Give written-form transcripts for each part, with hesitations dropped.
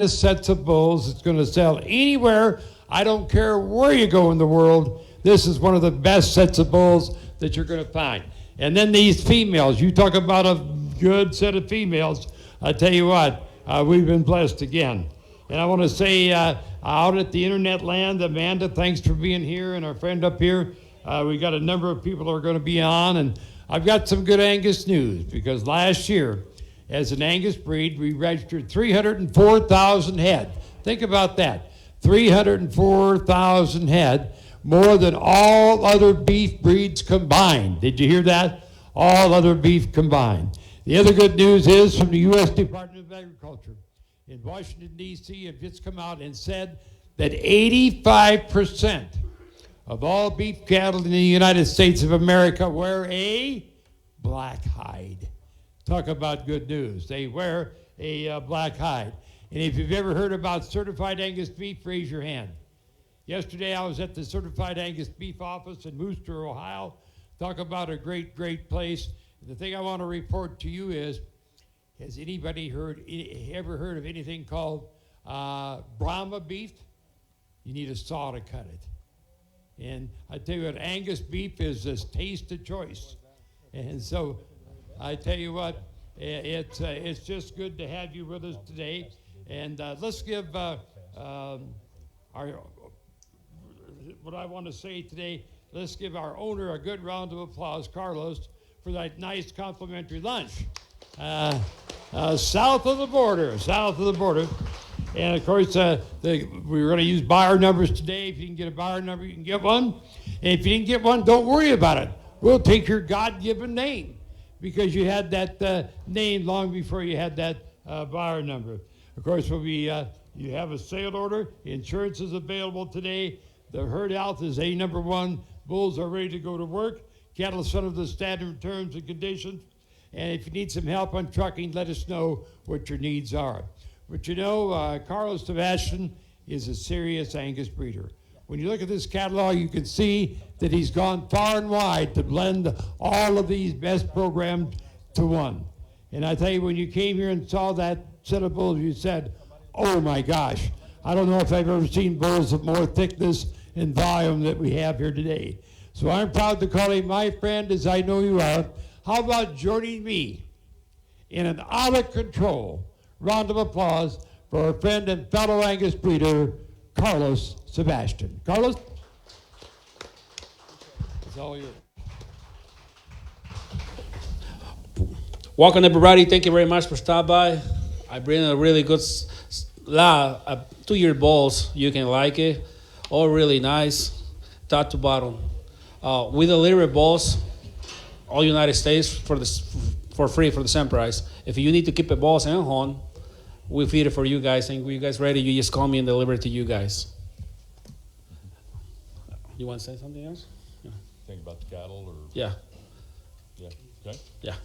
sets of bulls. It's going to sell anywhere. I don't care where you go in the world. This is one of the best sets of bulls that you're going to find. And then these females, you talk about a good set of females. I tell you what, we've been blessed again. And I want to say out at the internet land, Amanda, thanks for being here, and our friend up here. We got a number of people who are going to be on, and I've got some good Angus news, because last year, as an Angus breed, we registered 304,000 head. Think about that. 304,000 head, more than all other beef breeds combined. Did you hear that? All other beef combined. The other good news is from the U.S. Department of Agriculture in Washington, D.C., have just come out and said that 85% of all beef cattle in the United States of America wear a black hide. Talk about good news. They wear a black hide. And if you've ever heard about certified Angus beef, raise your hand. Yesterday I was at the certified Angus beef office in Wooster, Ohio. Talk about a great, great place. The thing I want to report to you is, has anybody ever heard of anything called Brahma beef? You need a saw to cut it. And I tell you what, Angus beef is a taste of choice. And so I tell you what, it's just good to have you with us today. And let's give what I want to say today, let's give our owner a good round of applause, Carlos, for that nice complimentary lunch. South of the border. And of course, we're going to use buyer numbers today. If you can get a buyer number, you can get one. And if you didn't get one, don't worry about it. We'll take your God-given name, because you had that name long before you had that buyer number. Of course, you have a sale order. Insurance is available today. The herd health is #1. Bulls are ready to go to work. Cattle are under the standard terms and conditions. And if you need some help on trucking, let us know what your needs are. But you know, Carlos Sebastian is a serious Angus breeder. When you look at this catalog, you can see that he's gone far and wide to blend all of these best programs to one. And I tell you, when you came here and saw that set of bulls, you said, oh my gosh, I don't know if I've ever seen bulls of more thickness and volume that we have here today. So I'm proud to call him my friend, as I know you are. How about joining me in an out-of-control round of applause for our friend and fellow Angus breeder, Carlos Sebastian. Carlos? It's all yours. Welcome, everybody. Thank you very much for stopping by. I bring a really good 2-year bulls. You can like it. All really nice, top to bottom. We deliver bulls all United States for free for the same price. If you need to keep a balls and home, we feed it for you guys. And when you guys ready, you just call me and deliver it to you guys. You want to say something else? Yeah. Think about the cattle, or yeah. Okay. Yeah.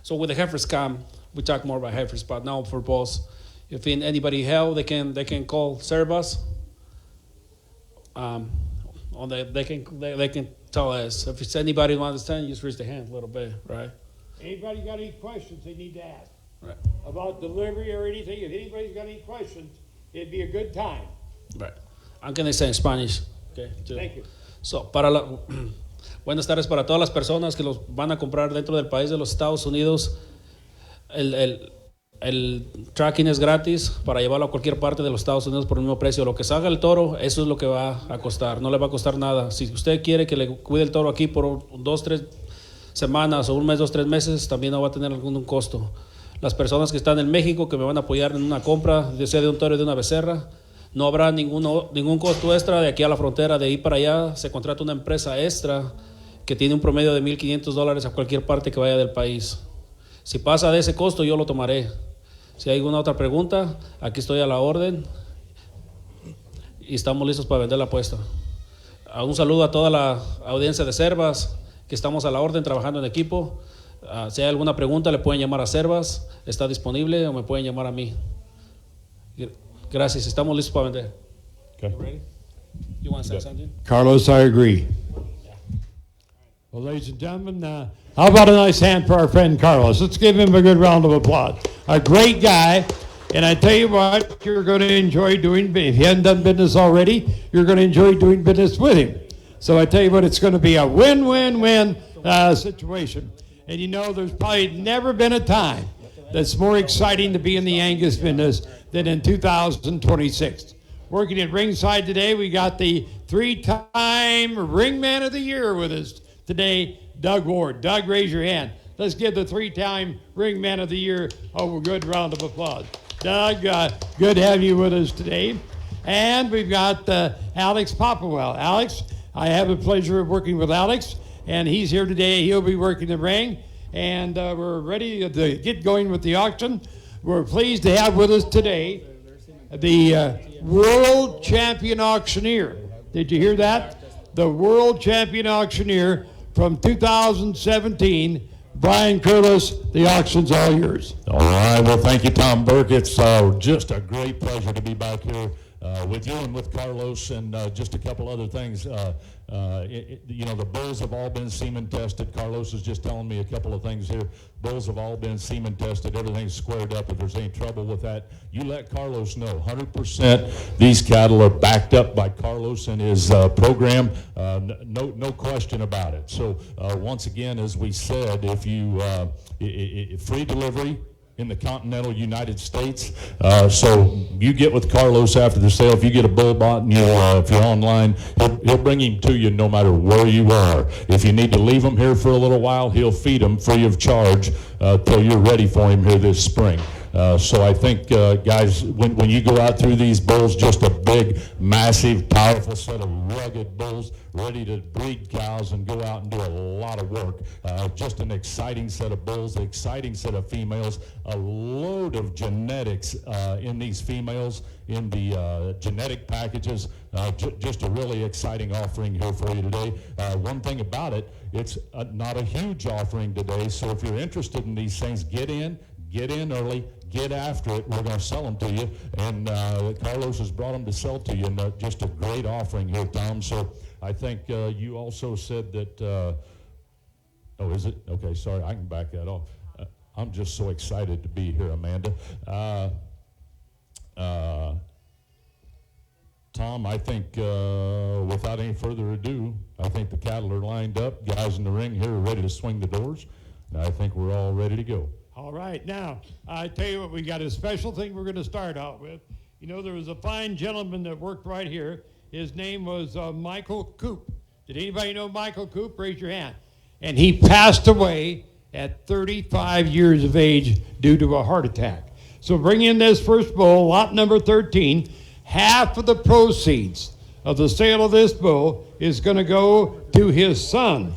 So with the heifers come, we talk more about heifers, but now for bulls, if anybody help, they can call Servus. They can tell us. If it's anybody who understands, just raise the hand a little bit, right? Anybody got any questions they need to ask? Right. About delivery or anything? If anybody's got any questions, it'd be a good time. Right. I'm going to say in Spanish. Okay. Thank you. So, buenas tardes para todas las personas que los van a comprar dentro del país de los Estados Unidos. El tracking es gratis para llevarlo a cualquier parte de los Estados Unidos por el mismo precio. Lo que salga el toro, eso es lo que va a costar. No le va a costar nada. Si usted quiere que le cuide el toro aquí por 2-3 semanas o un mes, 2-3 meses, también no va a tener ningún costo. Las personas que están en México, que me van a apoyar en una compra, ya sea de un toro o de una becerra, no habrá ningún costo extra de aquí a la frontera. De ahí para allá se contrata una empresa extra que tiene un promedio de $1,500 a cualquier parte que vaya del país. Si pasa de ese costo, yo lo tomaré. Si hay alguna otra pregunta, aquí estoy a la orden y estamos listos para vender la apuesta. Un saludo a toda la audiencia de Servas, que estamos a la orden trabajando en equipo. Si hay alguna pregunta, le pueden llamar a Servas, está disponible, o me pueden llamar a mí. Gracias, estamos listos para vender. Okay. You ready? You want to say something? Carlos, I agree. Well, ladies and gentlemen, how about a nice hand for our friend Carlos? Let's give him a good round of applause. A great guy. And I tell you what, you're going to enjoy doing, if you haven't done business already, you're going to enjoy doing business with him. So I tell you what, it's going to be a win-win-win situation. And you know, there's probably never been a time that's more exciting to be in the Angus business than in 2026. Working at ringside today, we got the 3-time Ringman of the Year with us today, Doug Ward. Doug, raise your hand. Let's give the 3-time Ringman of the Year a good round of applause. Doug, good to have you with us today. And we've got Alex Popplewell. Alex, I have the pleasure of working with Alex, and he's here today. He'll be working the ring, and we're ready to get going with the auction. We're pleased to have with us today the world champion auctioneer. Did you hear that? The world champion auctioneer from 2017, Brian Curtis. The auction's all yours. All right. Well, thank you, Tom Burke. It's just a great pleasure to be back here with you and with Carlos, and just a couple other things. You know, the bulls have all been semen tested. Carlos is just telling me a couple of things here. Bulls have all been semen tested. Everything's squared up. If there's any trouble with that, you let Carlos know. 100% these cattle are backed up by Carlos and his program. No question about it. So once again, as we said, if you free delivery in the continental United States. So you get with Carlos after the sale. If you get a bull bought and if you're online, he'll bring him to you no matter where you are. If you need to leave him here for a little while, he'll feed him free of charge till you're ready for him here this spring. So I think, guys, when you go out through these bulls, just a big, massive, powerful set of rugged bulls ready to breed cows and go out and do a lot of work. Just an exciting set of bulls, an exciting set of females, a load of genetics in these females, in the genetic packages. Just a really exciting offering here for you today. One thing about it, it's not a huge offering today, so if you're interested in these things, get in early, get after it. We're going to sell them to you, and Carlos has brought them to sell to you, and just a great offering here, Tom. So I think you also said that, oh, is it? Okay, sorry, I can back that off. I'm just so excited to be here, Amanda. Tom, I think without any further ado, I think the cattle are lined up. Guys in the ring here are ready to swing the doors, and I think we're all ready to go. All right, now, I tell you what, we got a special thing we're going to start out with. You know, there was a fine gentleman that worked right here. His name was Michael Coop. Did anybody know Michael Coop? Raise your hand. And he passed away at 35 years of age due to a heart attack. So bring in this first bull, lot number 13. Half of the proceeds of the sale of this bull is going to go to his son,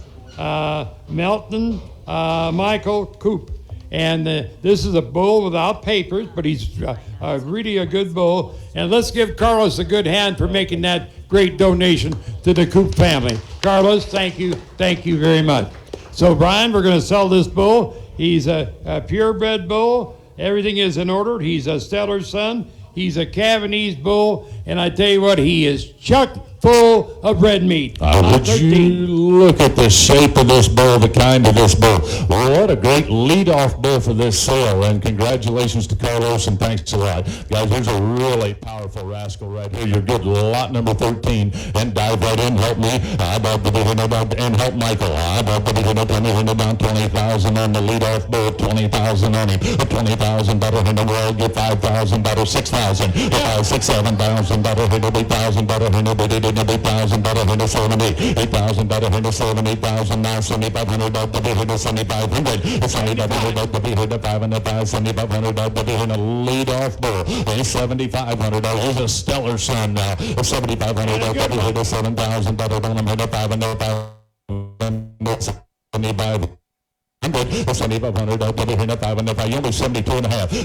Melton Michael Coop. And this is a bull without papers, but he's really a good bull. And let's give Carlos a good hand for making that great donation to the Coop family. Carlos, thank you very much. So, Brian, we're going to sell this bull. He's a purebred bull. Everything is in order. He's a stellar son. He's a Cavanese bull. And I tell you what, he is chock full of red meat. Would you look at the shape of this bull, the kind of this bull. What a great lead-off bull for this sale, and congratulations to Carlos, and thanks a lot. Guys, here's a really powerful rascal right here. You're good, lot number 13, and dive right in, help me. And help Michael. Down 20,000 on the lead-off bull, 20,000 on him, 20,000, better hit him, I'll get 5,000, better 6,000, 6, 7,000, better hit him, 8,000, better hit him, 8,000, better hit him, 70, 8,000, better hit him, 7, 8,000, now 7,500, up to be hit him, 7,500, 7,500, up to be hit him, 505, 7,500, up to be hit a lead-off bull, 7,500, he's a stellar son now, 7,500, up to be hit him, 7,000, better hit him, 505, 75. 7,500, you only 72 and a half. 2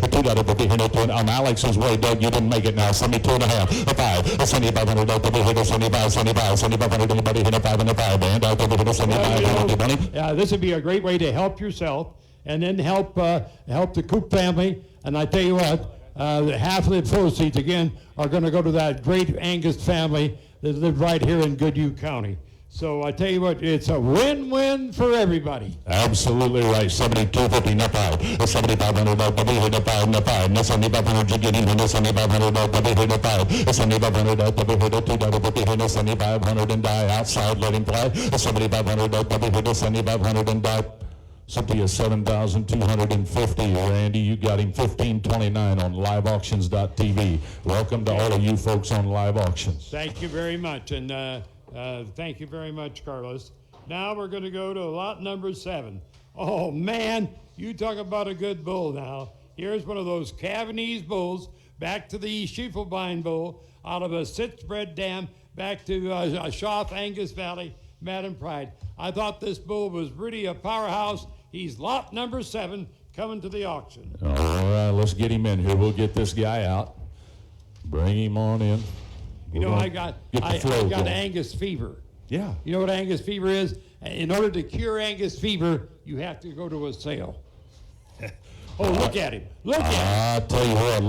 on Alex's way, Doug, you didn't make it now. 72 and a half. 5, 7,500, 75, 7,500, anybody hit a 5 and a 5, and out to 75. Yeah, this would be a great way to help yourself and then help the Coop family. And I tell you what, half of the proceeds, again, are going to go to that great Angus family that live right here in Goodhue County. So I tell you what, it's a win-win for everybody. Absolutely right. 7250 na 5. 7500 double hit a 5 na 5. Na 7500 you get in the 7500 double hit a 5. 7500 double hit a 2 double hit a 7500 and die outside. Let him fly. 7500 double hit a 7500 and die. Simply a 7,250. Randy, you got him 1529 on liveauctions.tv. Welcome to all of you folks on Live Auctions. Thank you very much, and thank you very much, Carlos. Now we're going to go to lot number 7. Oh, man, you talk about a good bull now. Here's one of those Cavanese bulls back to the Schiefelbein bull out of a six-bred dam back to Schaff, Angus Valley, Madam Pride. I thought this bull was really a powerhouse. He's lot number 7 coming to the auction. All right, let's get him in here. We'll get this guy out. Bring him on in. You know, I got Angus fever. Yeah. You know what Angus fever is? In order to cure Angus fever, you have to go to a sale. Oh, look at him. Look at him. I tell you what,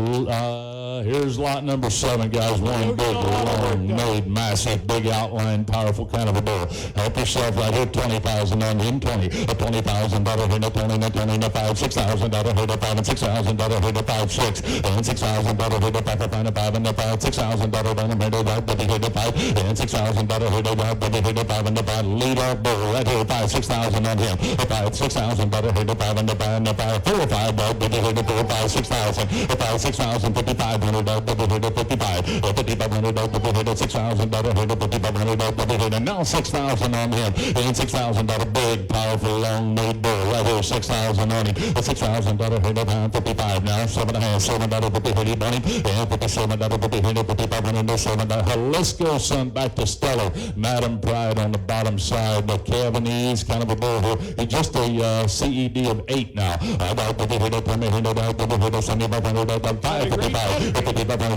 here's lot number 7, guys. One big, long-made, massive, big outline, powerful kind of a bull. Help yourself right here. 20,000 on him. 20. A $20,000 hit a 20, a 20, a 5, $6,000 hit a 5, and $6,000 hit a 5, 6, and $6,000 hit a 5, and a 5, and a 5, $6,000 on him hit a 5, double hit a 5, and $6,000 hit a 5, double hit a 5, and a 5. Lead off bull right here. 5, $6,000 on him. A 5, $6,000 hit a 5, and a 5, and a 5, 4 or 5. Double hit a 4, 5, 6,000, 5, 6,000, 5,500, double hit a 55, 5,500, double hit a 6,000, double hit a 5,500, double hit a now 6,000 on him, and $6,000 big, powerful, long-made bull right here, 6,000 on him, a $6,000 hit a pound, 55 now, $7.5, $7 hit on him, and $57 hit a 5,500, $7. Let's go, son, back to Stellar, Madam Pride on the bottom side, the Cavanese kind of a bull here, he's just a CED of 8 now.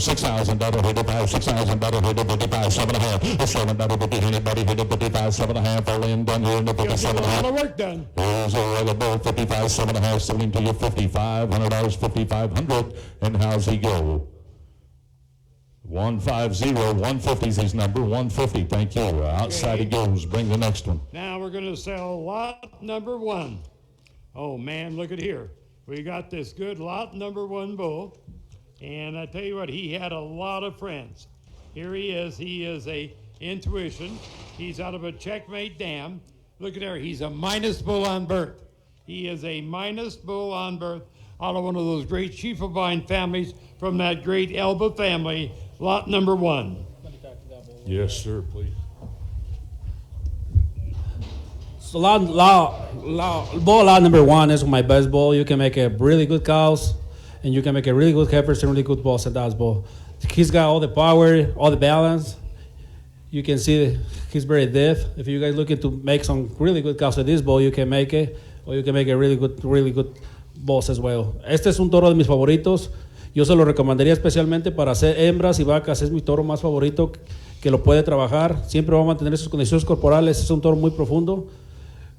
$6,000 hit a 5, $6,000 hit a 55, 7.5, $7 hit anybody hit a 55, 7.5, all in done here in the 57.5. A lot of work done. Here's a regular bull, 55, 7.5, selling to you $5,500, 5,500, and how's he go? 150, 150 is his number, 150, thank you. Outside he goes, bring the next one. Now we're going to sell lot number 1. Oh, man, look at here. We got this good lot number 1 bull, and I tell you what, he had a lot of friends. Here he is a intuition. He's out of a checkmate dam. Look at there, he's a minus bull on birth. He is a minus bull on birth out of one of those great Schiefelbein families from that great Elba family, lot number 1. Yes, sir, please. So bull lot number 1 is my best bull. You can make a really good cows, and you can make a really good heifers and really good bulls at that bull. He's got all the power, all the balance. You can see he's very stiff. If you guys looking to make some really good cows with this bull, you can make it, or you can make a really good bulls as well. Este es un toro de mis favoritos. Yo se lo recomendaría especialmente para hacer hembras y vacas. Es mi toro más favorito que lo puede trabajar. Siempre va a mantener sus condiciones corporales. Es un toro muy profundo,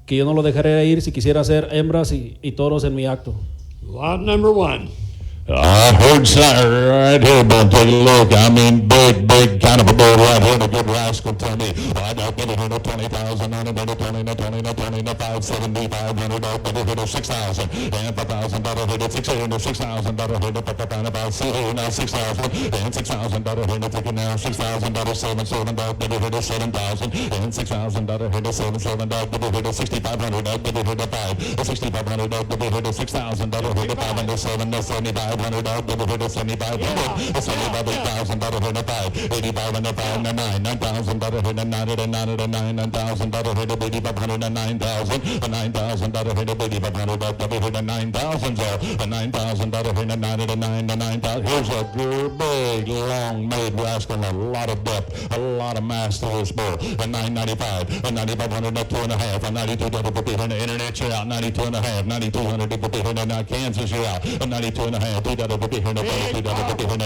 que yo no lo dejaré ir si quisiera hacer hembras y toros en mi acto. Lot number 1. I heard something right here, but take a look. I mean, big kind of a bull right here. The good rascal tell me, I got to hit a 20,000 on it, 20, 5, 7,500, I'll hit a 6,000, and $5,000 hit a 600, $6,000 hit a $5,000, see here now 6,000, and $6,000 hit a ticket now, $6,000, 7, double hit a 7,000, and $6,000 hit a 7, double hit a 6,500, double hit a 5, $6,500, double hit a 6,000, hit a 5 and a 7, 75. $500 double hit a 7,500, a $75,000 hit a 5, 85 and a 5 and a 9, $9,000 hit a 9 and a 9 and a 9, $9,000 hit a 8,500 and 9,000, a $9,000 hit a 8,500 double hit a 9,000, a $9,000 hit a 9 and a 9 and 9,000. Here's a good big long-made rascal, a lot of depth, a lot of mass to this bull. A 995, a 9,500, a 2.5, a 92 double hit an internet you're out, 92.5, 9,200 double hit a Kansas you're out, a 92.5. $2 hit a $2 hit a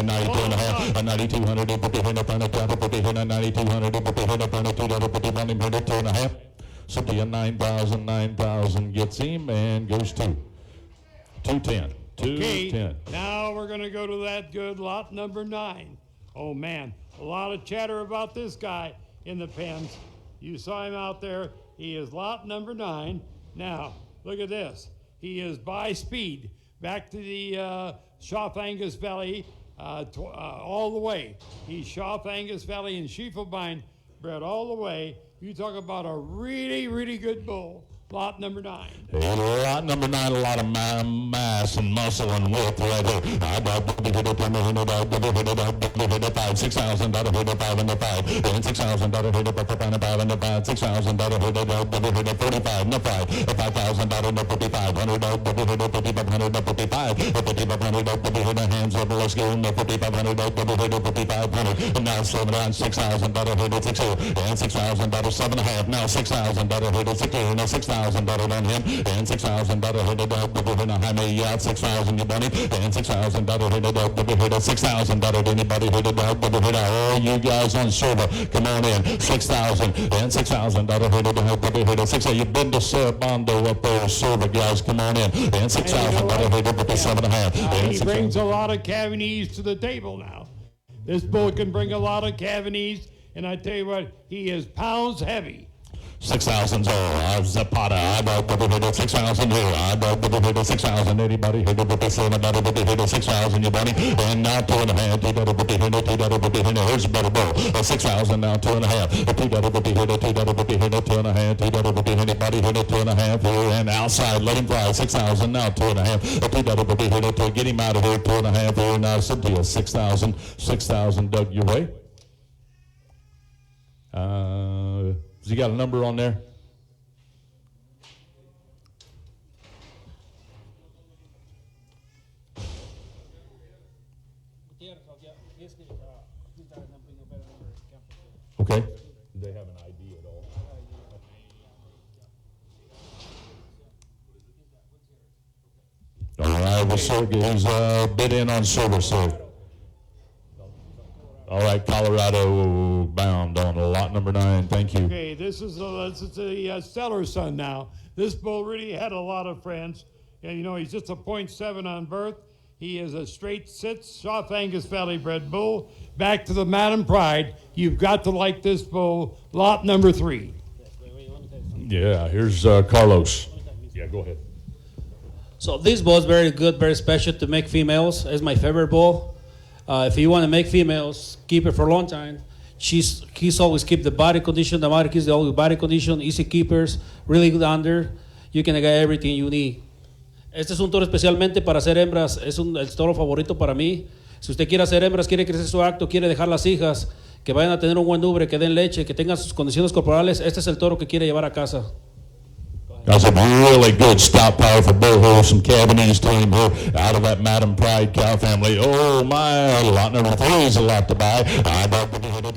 92.5, a 9,200 hit a $2 hit a 9,200 hit a $2 hit a 2.5. Simply a 9,000 gets him and goes to 210. 210. Now we're going to go to that good lot number 9. Oh man, a lot of chatter about this guy in the pens. You saw him out there. He is lot number 9. Now, look at this. He is by speed back to the South Angus Valley all the way. He's South Angus Valley and Schiefelbein bred all the way. You talk about a really, really good bull. Lot number 9. Lot number 9, a lot of mass and muscle and width right here. I got $6,000 hit a 5 and a 5, and $6,000 hit a 5 and a 5, $6,000 hit a 45 and a 5, $5,000 to 5,500 hit a 5,500 to 55, 5,500 hit a hands up, let's go, 5,500 hit a 5,500, and now $6,000 hit a 6, and $6,000 7.5, now $6,000 hit a 6, now $6,000 on him, and $6,000 hit a dog, hit a Jaime yacht, $6,000 you bunny, and $6,000 hit a dog, hit a $6,000 anybody hit a dog, hit a all you guys on server, come on in, $6,000 and $6,000 hit a dog, hit a 6. You've been to Serbondo up there, server guys, come on in, and $6,000 hit a 7.5. He brings a lot of Cavanese to the table now. This bull can bring a lot of Cavanese, and I tell you what, he is pounds heavy. 6,000 Zapata, I got hit a 6,000 here, I got hit a 6,000, anybody hit a 7, hit a 6,000 you bunny, and now 2.5, T double hit a, T double hit a, here's a better bull, 6,000 now 2.5, T double hit a, T double hit a 2.5, T double hit anybody hit a 2.5 here, and outside, let him fly, 6,000 now 2.5, T double hit a, get him out of here, 2.5 here, now I said to you, 6,000, Doug, your way. Has he got a number on there? Okay. Do they have an ID at all? All right, well, sir, he's bid in on service, sir. All right, Colorado bound on lot number 9. Thank you. Okay, this is the Stellar son now. This bull really had a lot of friends. And, you know, he's just a .7 on birth. He is a straight sit, South Angus Valley bred bull. Back to the Madam Pride. You've got to like this bull. Lot number 3. Yeah, here's Carlos. Yeah, go ahead. So this bull is very good, very special to make females. It's my favorite bull. If you want to make females, keep it for a long time. He's always keep the body condition. The mother keeps the always body condition, easy keepers, really good under. You can get everything you need. Este es un toro especialmente para hacer hembras. Es el toro favorito para mí. Si usted quiere hacer hembras, quiere crecer su acto, quiere dejar las hijas, que vayan a tener un buen ubre, que den leche, que tengan sus condiciones corporales, este es el toro que quiere llevar a casa. Got some really good stop power for bull horse and Cabanese team here out of that Madam Pride cow family. Oh my, lot number 3 is a lot to buy. I bought the hit a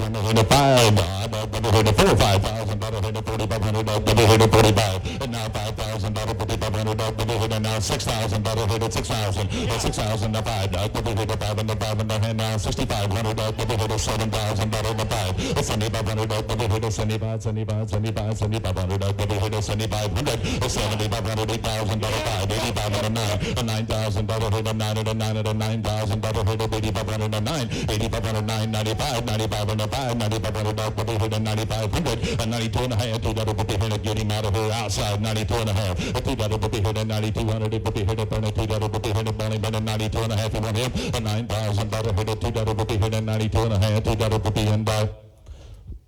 5. I bought the hit a 4 or $5,000 hit a 4,500 hit a 45. And now $5,000 $5,500 hit a now $6,000 hit a 6,000. 6,000 to 5. I put the hit a 5 and the 5 and the hand now $6,500 hit a $7,000 to 5. $7,500 hit a 75, 75, 75, 7,500 hit a 7,500. $7,500, $8,000 5, $8,509, a $9,000 hit a 9 and a 9 and a $9,000 hit a $8,500 a 9, $8,500 $995, $9,505, $9,500 hit a 9,500, a 92 and a half, $2 hit a get him out of here outside 92 and a half, a $2 hit a 9,200, hit a $2 hit a bowling bin a 92 and a half. You want him a $9,000 hit a $2 hit a 92 and a half, $2 and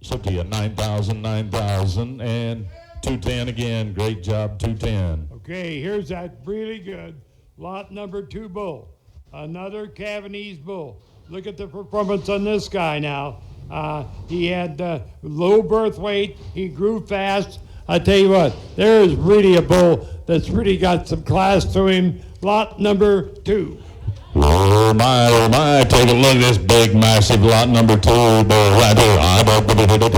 so to you 9,000, 9,000 and 210 again. Great job, 210. Okay, here's that really good lot number 2 bull. Another Cavanese bull. Look at the performance on this guy now. He had low birth weight. He grew fast. I tell you what, there is really a bull that's really got some class to him. Lot number 2. Oh my, take a look at this big, massive lot number 2 bull right here. I bought the hit a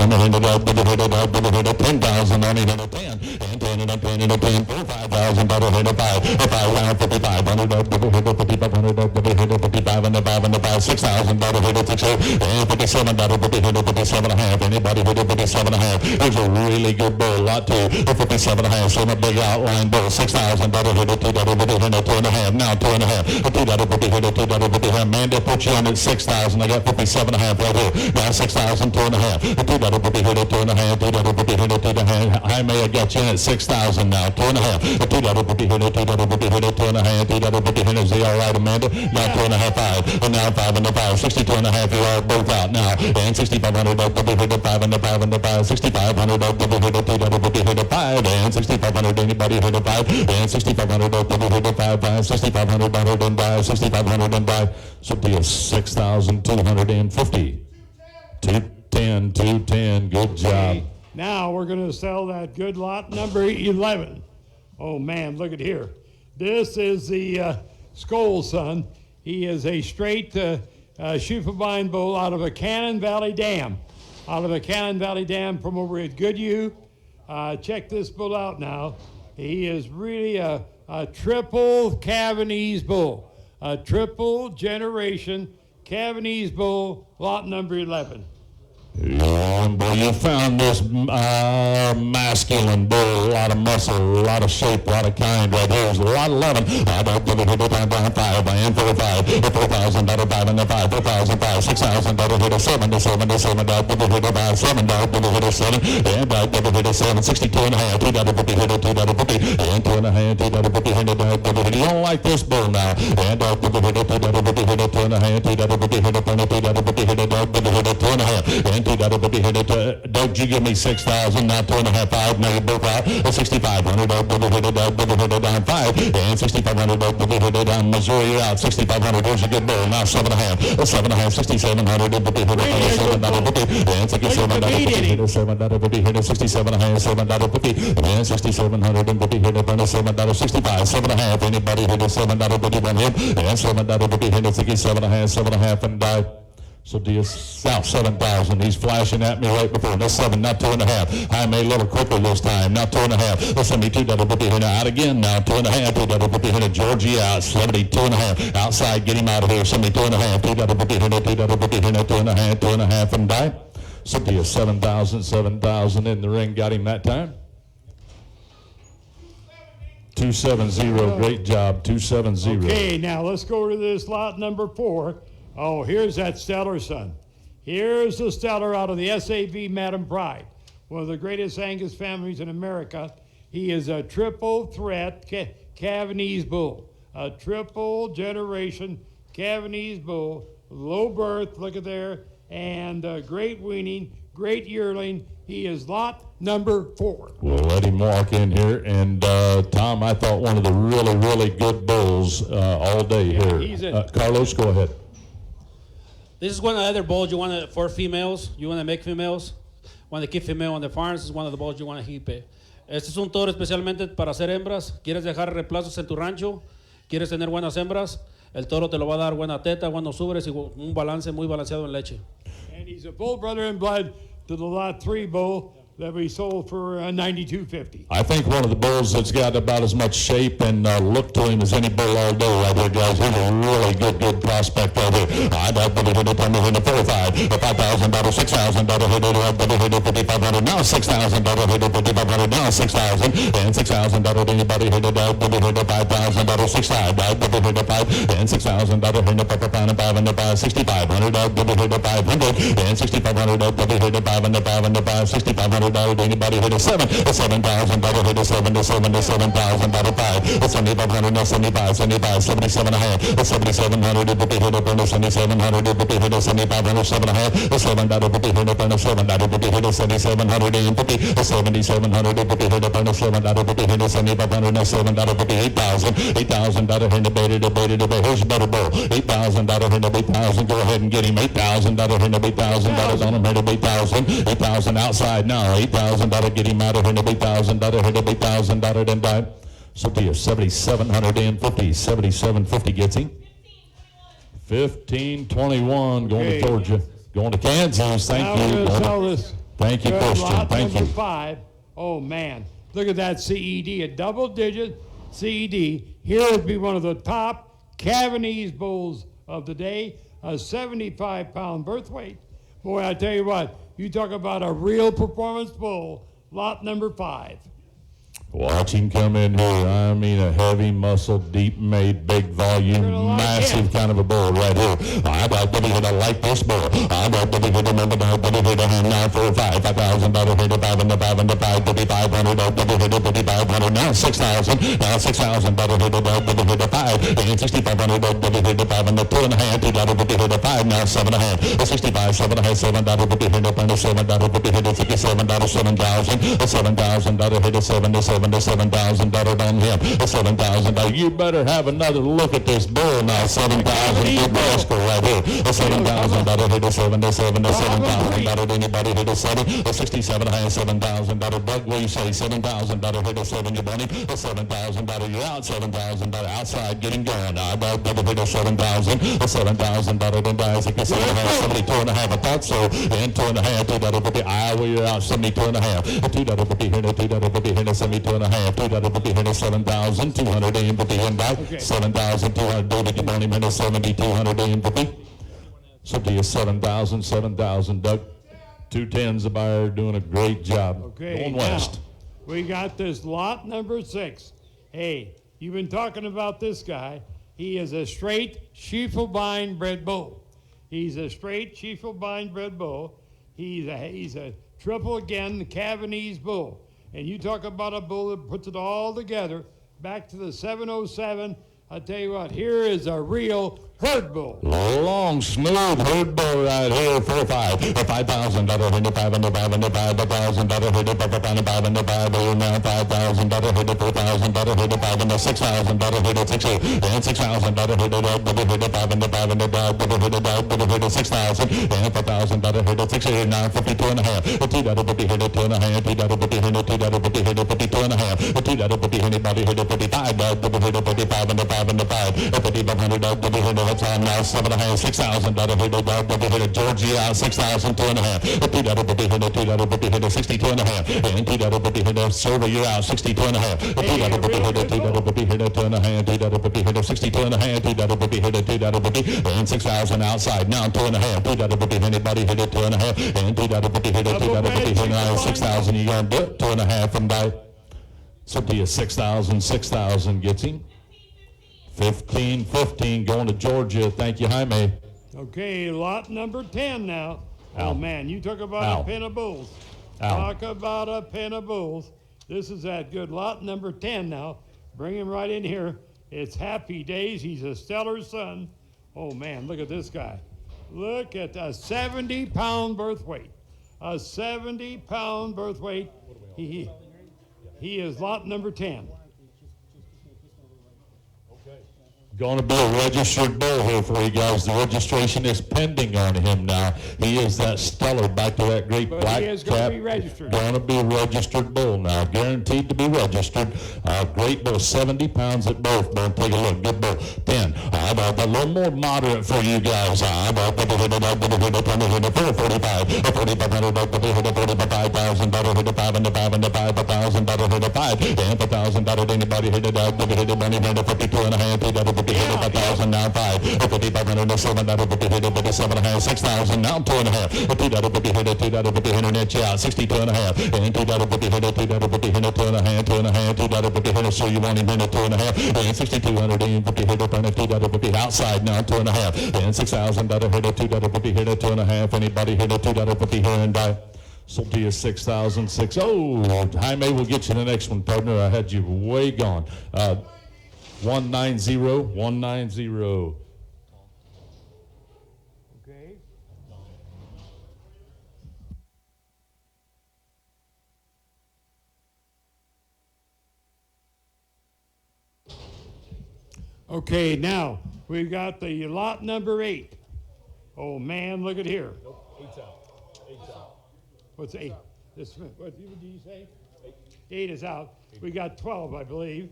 10,000 on it and a 10, and 10 and a 10 and a 10, 4, 5,000 $5,000 hit a five. A five round, $5,500 double hit a $5,500 double hit a 55 and a 5 and a 5. $6,000 hit a 6 and $57 hit a 57 and a half. Anybody hit a 57 and a half? Here's a really good bull, lot two. A 57 and a half. So a big outline bull. $6,000 hit a $2 hit a 2 and a half. Now 2 and a half. A $2 hit a $2 hit a. Amanda put you on at 6,000. I got 57 and a half right here. Now 6,000, 2 and a half. A $2 hit a 2 and a half. $2 hit a 2 and a half. I may have got you in at 6,000 now. 2 and a half. A $2 hit a $2 hit a 2 and a half. $2 hit a. Is he all right, Amanda? Now 2 and a half, 5. And now 5 and a 5. 62 and a half. You're all both out now. And $6,500 double hit a 5 and a 5 and a 5. $6,500 double hit a $2 hit a 5. And $6,500. Anybody hit a 5? And $6,500 double hit a 5. $6,500 and 5. $6,500 and 5. So deal 6,250. 210, 210. Good job. Okay, now we're going to sell that good lot number 11. Oh man, look at here. This is the Skoll son. He is a straight Schuffelbein bull out of a Cannon Valley Dam. Out of a Cannon Valley Dam from over at Goodhue. Check this bull out now. He is really a triple Cavanese bull. A triple generation Cavanese bull, lot number 11. Yeah, boy, you found this masculine bull, a lot of muscle, a lot of shape, a lot of kind right here. There's a lot of 11. I don't give it a time down 5. I am for 5. $4,000 5 and a 5. $4,005. $6,000 hit a 7 to 7 to 7. Double hit a 5. $7 double hit a 7. And double hit a 7. 62 and a half. $2 hit a $2 and 2 and a half. $2 hit a double hit. You don't like this bull now. And double hit a $2 hit a 2 and a half. $2 hit a $2 hit a double hit a 2 and a half. And $2 hit it. Doug, you give me 6,000. Now 2 and a half, 5. Now you're both out. $6,500 double hit it down 5. And $6,500 double hit it down Missouri. You're out. $6,500. There's a good bull. Now 7 and a half. 7 and a half. $6,700 double hit it. $7 and $67 hit it. $7 hit it. 67 and a half. $7 and $6,700 and hit it. $7 65. 7 and a half. Anybody hit it? $7 on him. And $7 hit it. 67 and a half. 7 and a half and die. So do you south 7,000? He's flashing at me right before. That's 7, not 2 and a half. I made a little quicker this time. Now 2 and a half. Let's send me $2 hit out again. Now 2 and a half. $2 hit Georgie out. 72 and a half. Outside, get him out of here. Send me 2 and a half. $2 hit $2 2 and a half. 2 and a half and die. So do you 7,000? 7,000 in the ring. Got him that time. 270. Great job. 270. Okay, now let's go to this lot number 4. Oh, here's that stellar son. Here's the stellar out of the SAV Madam Pride, one of the greatest Angus families in America. He is a triple threat Cavanese bull, a triple generation Cavanese bull, low birth, look at there, and great weaning, great yearling. He is lot number 4. We'll let him walk in here. And Tom, I thought one of the really, really good bulls all day here. Carlos, go ahead. This is one of the other bulls you want for females. You want to make females. Want to keep female on the farms. This is one of the bulls you want to keep. Este es un toro especialmente para hacer hembras. Quieres dejar reemplazos en tu rancho. Quieres tener buenas hembras. El toro te lo va a dar buena teta, buenos ubres y un balance muy balanceado en leche. And he's a full brother in blood to the lot 3 bull that we sold for $92.50. I think one of the bulls that's got about as much shape and look to him as any bull all day right here, guys. He's a really good prospect right here. I double hit it on the 45, $5,000, $6,000 hit it, $5,500, now $6,000 hit it, $5,500, now $6,000, and $6,000 anybody hit it, double hit it, $5,000, 6,500, double hit it, $5,000, and $6,000 hit it, $5,500, $6,500, double hit it, $500, and $6,500, double hit it, $5,500, $6,500. Anybody hit a 7? A $7,000 hit a 7 to 7 to $7,000 5. A 7,500 no 75, 75, 77 and a half. A 7,700 if it hit up on a 7,700 if it hit a 7,500 7 and a half. A $7 if it hit up on a $7 if it hit a 7,700 and 50. A 7,700 if it hit up on a $7 if it hit a 7,500 no $7 if it 8,000. $8,000 hit debated. Here's a better bull. $8,000 hit up 8,000. Go ahead and get him. $8,000 hit up $8,000 on him. Hit up 8,000. 8,000 outside now. $8,000 get him out of here, $8,000 hit $8,000 then die. So do you 7,750, 7,750 gets him. 1521 going to Georgia, going to Kansas. Thank you. Thank you, Christian. Thank you. 5. Oh man, look at that CED, a double digit CED. Here would be one of the top Cavanese bulls of the day, a 75-pound birth weight. Boy, I tell you what, you talk about a real performance bull, lot number 5. Watch him come in here. I mean, a heavy muscle, deep made, big volume, like massive him. kind of a bull right here. I got to be here to like this bull. I got to be here to remember that. To be here to hand 9 for 5, $5,000 here to 5 and the 5 and the 5 to be 500. To be here to 5,500. Now 6,000. Now $6,000 here to be here to 5 and 6,500. To be here to 5 and the 2 and a half. $2 to be here to 5. Now 7 and a half. 65, 7 and a half. $7 to be here to 7 to be here to $57. $7,000. $7,000 here to 7 to 7 to $7,000 on him. $7,000. You better have another look at this bull now. $7,000. Good rascal right here. $7,000 here to 7 to 7 to $7,000. Anybody here to 7? 67 high. $7,000. Doug, what do you say? $7,000 here to 7. You want him? $7,000. You're out. $7,000 outside getting going. I got here to 7,000. $7,000 then dies. Like I said, 72 and a half. I thought so. And 2 and a half. $2 for the Iowa. You're out. 72 and a half. $2 for the here. $2 for the here. 72 and a half. $2 for the here. 7,200 in for the end back. 7,200. David, you want him in 7,200 in for the. So do you 7,000, 7,000, Doug. 210's a buyer doing a great job. Okay, Going west. now, we got this lot number 6. Hey, you've been talking about this guy. He is a straight Schiefelbein bred bull. He's a straight Schiefelbein bred bull. He's a triple again, the Cavanese bull. And you talk about a bull that puts it all together, back to the 707. I tell you what, here is a real herd bull. Long, smooth herd bull right here for 5. $5,000 hit the 5 and the 5 and the 5. $1,000 hit the 5 and the 5 and the 5. Now $5,000 hit the 4,000 hit the 5 and the $6,000 hit the 6. And $6,000 hit the dog, hit the 5 and the 5 and the dog, hit the dog, hit the 6,000. And $4,000 hit the 6. Now 52 and a half. $2 hit the 2 and a half. $2 hit the $2 hit the 52 and a half. $2 anybody hit the 55. Dog, hit the 55 and the 5 and the 5. $5,500 dog, hit the time now 7 and a half. $6,000 hit the dog, hit the Georgia out 6,000 2 and a half. $2 hit the $2 hit the 62 and a half. And $2 hit the server you're out 62 and a half. $2 hit the $2 hit the 2 and a half. $2 hit the 62 and a half. $2 hit the $2 and 6,000 outside now 2 and a half. $2 anybody hit it 2 and a half. And $2 hit the $2 hit now 6,000 you gonna do it 2 and a half from by. So do you 6,000 6,000 gets him. 15 going to Georgia. Thank you, Jaime. Okay, lot number 10 now. Ow. Oh, man, you talk about Ow. a pen of bulls. Ow. Talk about a pen of bulls. This is that good. Lot number 10 now. Bring him right in here. It's Happy Days. He's a stellar son. Oh, man, look at this guy. Look at a 70-pound birth weight. A 70-pound birth weight. He is lot number 10. Going to be a registered bull here for you guys. The registration is pending on him now. He is that stellar, back to that great But black he is cap. going to be registered. Going to be a registered bull now, guaranteed to be registered. Great bull, 70 pounds at birth. Bull, take a look, good bull. 10. How about a little more moderate for you guys? How about the 445, 4,500, $45,000 hit the 5 and the 5 and the 5, $1,000 hit the 5, and $1,000 anybody hit the dog, hit the money, hit the 52 and a half, $1,000 now 5, $5,500 $7 hit the 57 and a half, 6,000 now 2 and a half, $2 hit the $2 internet out 62 and a half, and $2 hit the $2 hit the 2 and a half, $2 hit the so you want him in the 2 and a half, and 6,200 in hit the $2 outside now 2 and a half, and $6,000 hit the $2 hit the 2 and a half, anybody hit the $2 here and die. Sold to you 6,006. Oh, Jaime will get you the next one, partner. I had you way gone. 190. Okay. Okay, now we've got the lot number 8. Oh man, look at here. Eight's out. What's 8? What did you say? 8 is out. We got 12, I believe.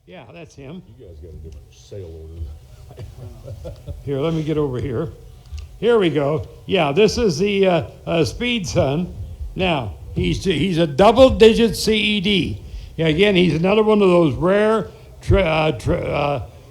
Yeah, that's him. You guys got a different sale order. Here, let me get over here. Here we go. Yeah, this is the Speed Son. Now, he's a double-digit CED. Yeah, again, he's another one of those rare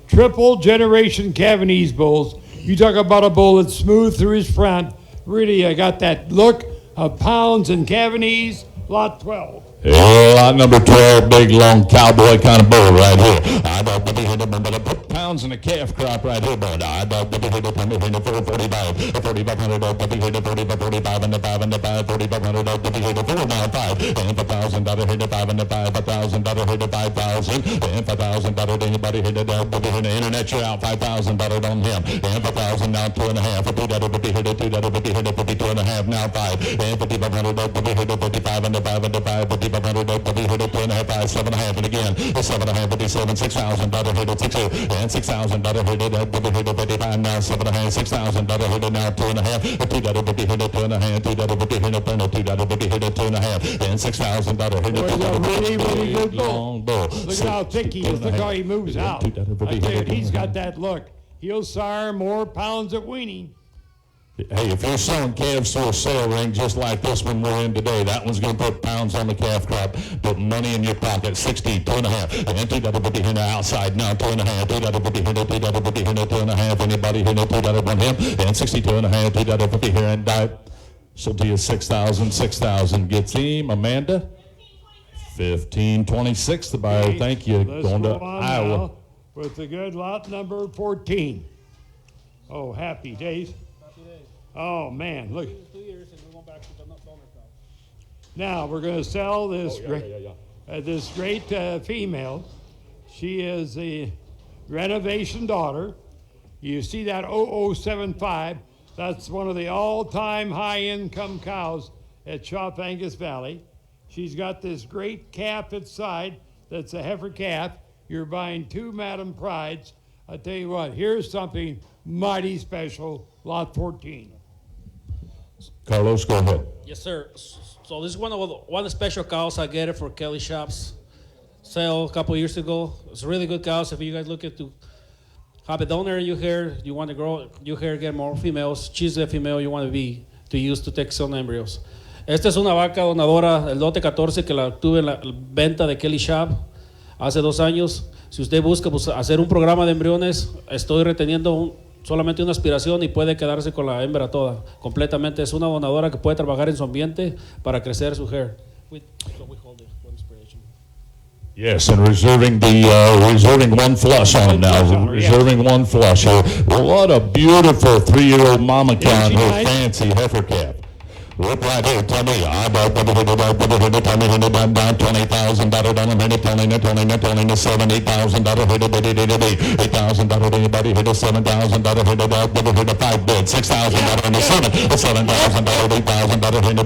triple generation Cavanese bulls. You talk about a bull that's smooth through his front. Really, I got that look of pounds and Cavanese, lot 12. Lot number 12, big, long cowboy kind of bull right here. I thought to be hit put pounds in a calf crop right here, but I thought to be hit 445, 4,500 to be hit 45 and the 5 and the 5, 4,500 to be hit 4 now 5, and $1,000 hit 5 and the 5, $1,000 hit 5,000, and $5,000 anybody hit it to be hit the internet, you're out $5,000 on him, and 5,000 now 2.5, $50 to be hit $2 to be hit 52.5 now 5, and 5,500 to be hit 55 and the 5 and the 5, 5,500 to be hit 2.5, 5, 7.5, and again 7.5, 57, $6,000 hit 6, and $6,000 hit to be hit 55 now 7.5, $6,000 hit now 2.5, $2 to be hit 2.5, $2 to be hit $2 to be hit 2.5, and $6,000 hit Really good long bull. bull. Look how thick he is. Look how he moves out. I tell you, he's got that look. He'll sire more pounds at weaning. Hey, if you're selling calves to a sale ring just like this one we're in today, that one's going to put pounds on the calf crop, put money in your pocket, 60, 2.5, and $2 to be hit outside now, 2.5, $2 to be hit, $2 to be hit, 2.5, anybody hit $2 on him, and 62.5, $2 to be here and die. So to you, 6,000, 6,000 gets him, Amanda. 1526, the buyer. Okay, Thank you. let's Going to go on Iowa. now with the good lot number 14. Oh, happy days. Oh, man, look. 2 years and we went back to the donor crop. Now, we're going to sell this this great female. She is the renovation daughter. You see that 0075. That's one of the all-time high-income cows at Shop Angus Valley. She's got this great calf inside that's a heifer calf. You're buying 2 Madam Prides. I tell you what, here's something mighty special, lot 14. Carlos, go ahead. Yes, sir. So this is one of the special cows I get it for Kelly Shop's sale a couple years ago. It's a really good cows. If you guys look at to have a donor you here, you want to grow you here, get more females, choose a female you want to use to take some embryos. Esta es una vaca donadora, el lote 14 que la tuve en la venta de Kelly Shop hace 2 años. Si usted busca pues, hacer un programa de embriones, estoy reteniendo solamente una aspiración y puede quedarse con la hembra toda, completamente. Es una donadora que puede trabajar en su ambiente para crecer su hair. Yes, and reserving one flush on now. Reserving one flush here. What a beautiful 3-year-old mama cow, her fancy heifer calf. Look right here, tell me, I bought $20,000 down a minute, telling $70,000 hit a $8,000 anybody hit a $7,000 hit a 5 bid, $6,000 in the 7, $7,000 $8,000 hit a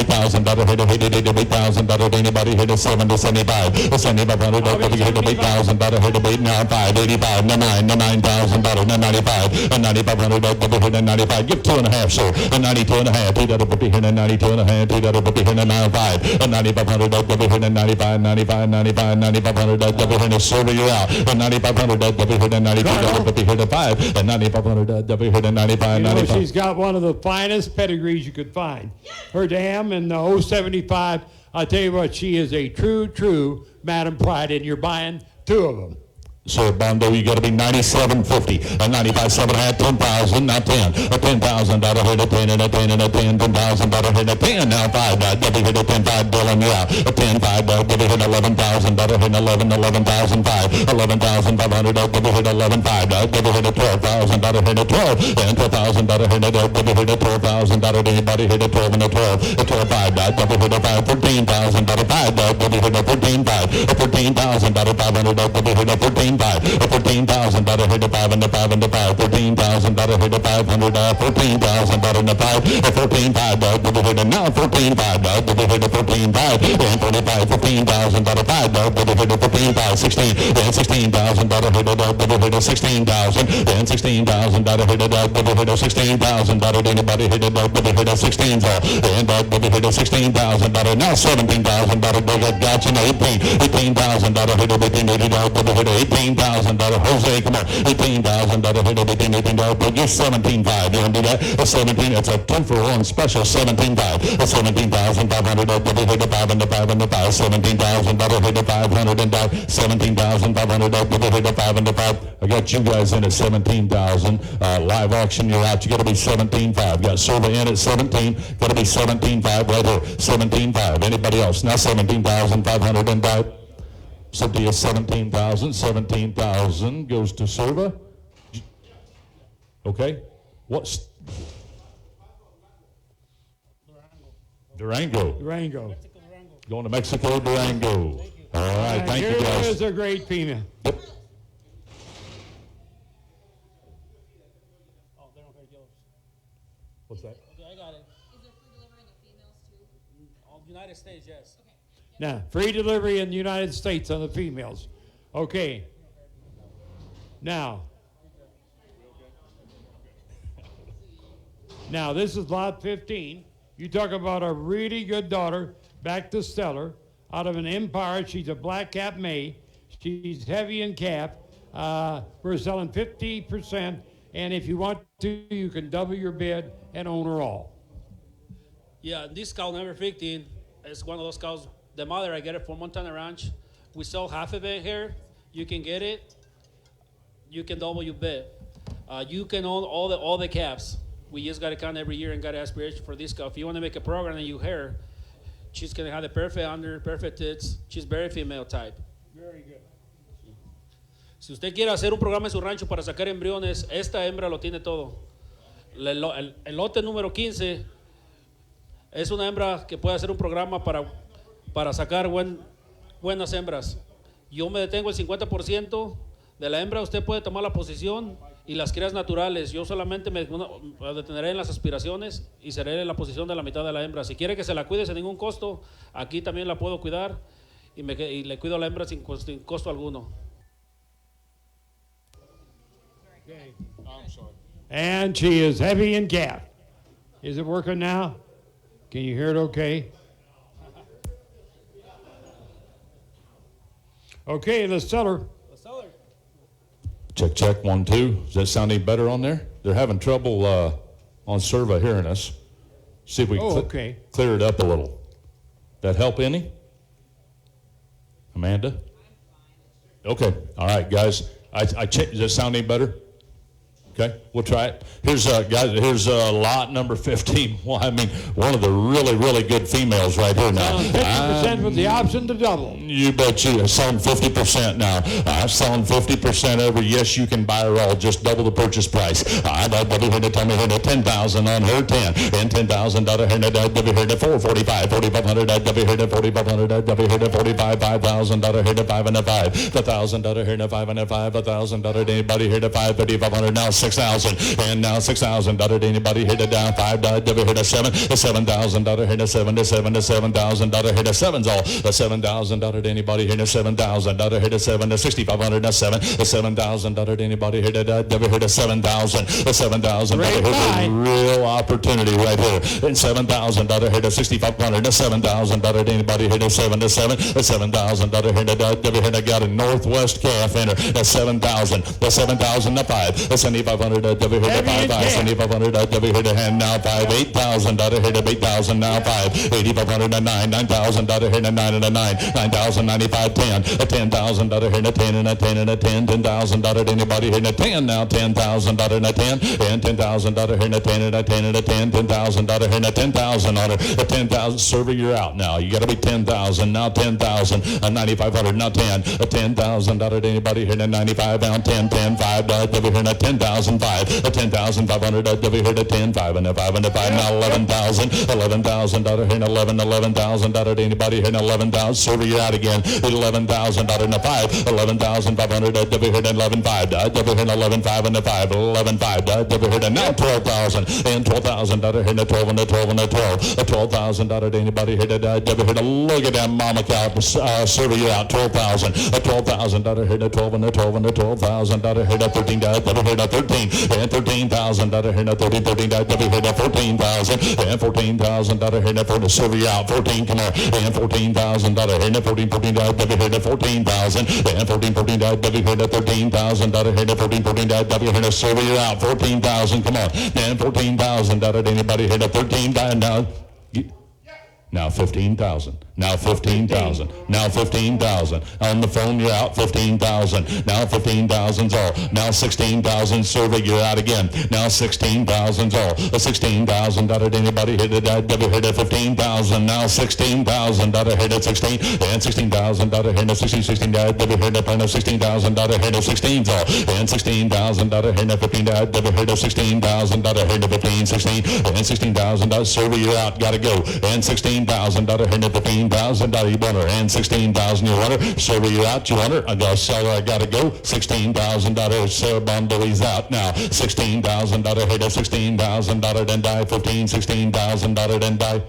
$8,000 hit a $8,000 anybody hit a 7 to 75, $7,500 hit a $8,000 hit a 8 now 5, 85, the 9, the $9,000, the 95, $9,500 hit a 95, give 2.5, sir, a 92.5, $2 hit a 92.5, $2 hit a 95, a $9,500 hit a 95, 95, 95, $9,500 hit a server you out, a $9,500 hit a 92 hit a 5, a $9,500 hit a 95, 95. She's got one of the finest pedigrees you could find. Her dam in the 075, I tell you what, she is a true Madam Pride, and you're buying 2 of them. Sir Bondo, you got to be 97.50, a 95.7 hat, 10,000, not 10, a $10,000 hit a 10 and a 10 and a 10, $10,000 hit a 10, now 5, W hit a 10, 5, Dylan, yeah, a 10, 5, W hit $11,000, hit 11, 11,005, 11,500, W hit 11, 5, W hit a $12,000, hit a 12, and $12,000 hit a W hit a $12,000, anybody hit a 12 and a 12, a 12, 5, W hit a 5, $14,000, 5, W hit a 14, 5, a $14,000, 500, W hit a 14, 5, a $14,000 hit a 5 and a 5 and a 5, $14,000 hit a 500, $14,000 and a 5, a 14,500 double hit a now 14,500 double hit a 14,500 and 45, $15,000 5 double hit a 15,500, 16 and $16,000 hit a double hit a 16,000 and $16,000 hit a double hit a 16,000 anybody hit a double hit a 16,000 and double hit a 16,000 now $17,000 got you 18,000 hit a 18,000 double hit a $18,000. Jose, come on. $18,000. Hit it, $18,000. But you're 17.5. You want to do that? A 17. It's a 2-for-1 special. 17.5. A 17,500. Hit the 5 and the 5 and the 5. $17,000. Hit the 500 and 17,500. Hit the 5 and the 5. I got you guys in at 17,000. Live auction, you're out. You got to be 17.5. Got Silva in at 17. Got to be 17.5 right here. 17.5. Anybody else? Now 17,505. Cynthia, 17,000. 17,000 goes to Silva. Okay. What's Durango? Durango. Going to Mexico, Durango. All right, thank you guys. Here's a great female. Yep. What's that? Okay, I got it. Is there free delivery in the females too? United States, yes. Okay. Now, free delivery in the United States on the females. Okay. Now, this is lot 15. You talk about a really good daughter, back to Stellar, out of an Empire. She's a black cap May. She's heavy in calf. We're selling 50%, and if you want to, you can double your bid and own her all. Yeah, this cow number 15 is one of those cows. The mother, I get it from Montana Ranch. We sell half of it here. You can get it. You can double your bid. You can own all the calves. We just got to count every year and got aspiration for this cow. If you want to make a program and you hear, she's going to have the perfect under, perfect tits. She's very female type. Very good. Si usted quiere hacer un programa en su rancho para sacar embriones, esta hembra lo tiene todo. El lote número 15 es una hembra que puede hacer un programa para sacar buenas hembras. Yo me detengo el 50% de la hembra. Usted puede tomar la posición y las crías naturales. Yo solamente me deteneré en las aspiraciones y seré en la posición de la mitad de la hembra. Si quiere que se la cuide sin ningún costo, aquí también la puedo cuidar y le cuido a la hembra sin costo alguno. Okay. I'm sorry. And she is heavy in calf. Is it working now? Can you hear it okay? Okay, let's sell her. Check, check, 1, 2. Does that sound any better on there? They're having trouble on Serva hearing us. See if we can clear it up a little. That help any? Amanda? Okay, all right, guys. I check. Does that sound any better? Okay, we'll try it. Here's guys. Here's lot number 15. Well, I mean, one of the really, really good females right here now. 50% with the option to double. You bet you. I'm selling 50% now. I'm selling 50% over. Yes, you can buy her all. Just double the purchase price. I'd be here to tell me here to 10,000 on her 10 and $10,000 here to I'd be here to 445, 4,500. I'd be here to 4,500. I'd be here to 45, $5,000 here to 5 and a 5, $1,000 here to 5 and a 5, $1,000. Anybody here to 5, 5,500 now. 6,000 and now $6,000. Anybody hit it down? $5 hit a 7, $7,000 hit a 7 to 7 to $7,000 hit a 7's all. $7,000. Anybody hit a $7,000 hit a 7 to 6,500 a 7, $7,000. Anybody hit it? Hit a 7,000, $7,000 hit a real opportunity right here. And $7,000 hit a 6,500 a $7,000. Anybody hit a 7 to 7, $7,000 hit a hit a got a Northwest calf in her. That's 7,000. That's 7,000 to 5. That's 7,500 hit a 5, 7,500 hit a hand now 5, $8,000 hit a 8,000 now 5, 8,500 a 9, $9,000 hit a 9 and a 9, 9,095 10, a $10,000 hit a 10 and a 10 and a 10, $10,000 anybody hit a 10 now, $10,000 and a 10, and $10,000 hit a 10 and a 10 and a 10, $10,000 hit a 10,000 on it, a 10,000 server you're out now. You got to be 10,000 now, 10,000, a 9,500 now 10, a $10,000 anybody hit a 95 down 10, 10, $5 hit a 10,005, a 10,500 hit a 10, 5 and a 5 and a 5 now 11,000, $11,000 hit 11, $11,000 anybody hit 11,000 server you're out again, $11,000 and a 5, 11,500 hit 11,5, hit 11,5 and a 5, 11,5 hit a now 12,000 and $12,000 hit a 12 and a 12 and a 12, a $12,000 anybody hit a look at that mama cow server you're out 12,000, a $12,000 hit a 12 and a 12 and a $12,000 hit a 13, hit a 13,000 13, and 13,000 out of here, now 13, 13, out of here, now 14,000, and 14,000 out of here, now 14, serve you out, 14, come on, and 14,000 out of here, now 14, 14, out of here, now 14,000, and 14, 14, out of here, now 13,000 out of here, now 14, 14, out of here, now serve you out, 14,000, come on, and 14,000 out of anybody here, now 13, now. Now 15,000. Now 15,000. Now 15,000. On the phone, you're out 15,000. Now 15,000's all. Now 16,000. Survey, you're out again. Now 16,000's all. 16,000 out of anybody hit it. Double hit it 15,000. Now 16,000 out of hit it 16. And 16,000 out of hit it 16. 16 double hit it. Now 16,000 out of hit it 16's all. And 16,000 out of hit it 15. Double hit it 16,000 out of hit it 15. 16 and 16,000 out. Survey, you're out. Gotta go. And 16,000 out of hit it 15,000 out of you want her. And 16,000 you want her. Survey, you're out. You want her. I got a seller. I gotta go. 16,000 out of Sarah Bondo. He's out now. 16,000 out of hit it 16,000 out of then die. 15, 16,000 out of then die.